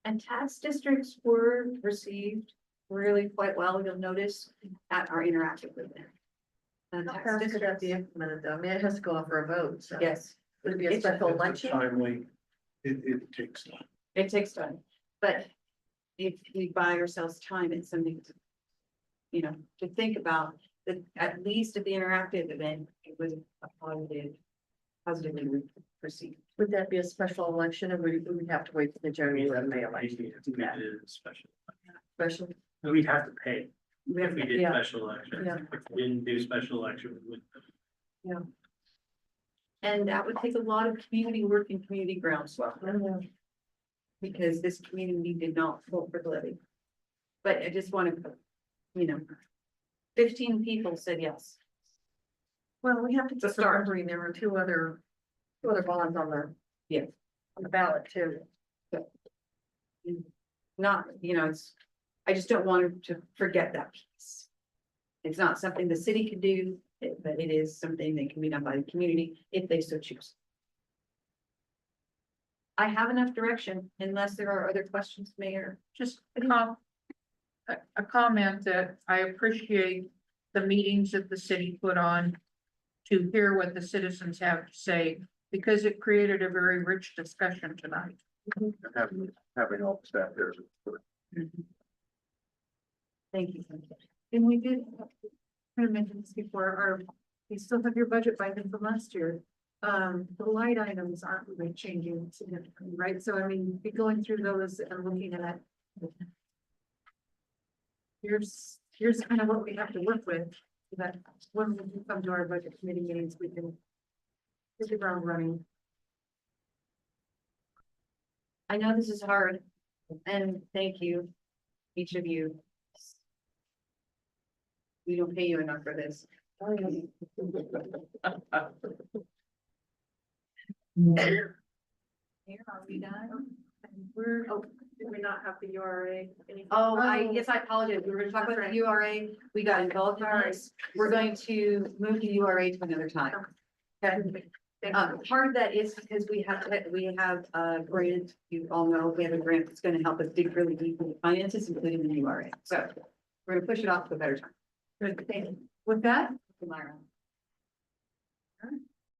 And tax districts were received really quite well, you'll notice, at our interactive with them. How Tax fast could that districts, be implemented though? I mean, it has to go off for a vote, so. yes, Would it be a It's- special It's a election? timely, it takes time. it takes time, but if we buy ourselves time, it's something to, to think about. that at least at the interactive event, it was a positively received. Would that be a special election or would we have to wait for the general and May election? We did a special, Special, we'd have to pay We if have, we did yeah. special elections. Yeah. If we didn't do special election, we wouldn't. and that would take a lot of community work and community groundswell. Because this community did not vote for the levy. But I just want to, 15 people said yes. well, we have to It's a just start. remembering there were two other bonds on the. Yeah. On the ballot too. Not, it's, I just don't want to forget that piece. It's not something the city can do, but it is something that can be done by the community if they so choose. I have enough direction unless there are other questions, Mayor. Just a comment that I appreciate the meetings that the city put on to hear what the citizens have to say, because it created a very rich discussion tonight. Having all the staff there. Thank you. And we did, kind of mentioned this before, you still have your budget by then from last year. The line items aren't really changing significantly, right? So I mean, be going through those and looking at. Here's kind of what we have to work with, so that when we come to our budget committee meetings, we can hit the ground running. I know this is hard, and thank you, each of you. We don't pay you enough for this. Here, are we done? Did we not have the URA? Oh, yes, I apologize. We were gonna talk about the URA. We got involved in this. We're going to move the URA to another time. Okay. Part of that is because we have a grant, you all know, we have a grant that's gonna help us dig really deep into finances, including the URA. So we're gonna push it off to a better time. Good, thank you. With that, Myra.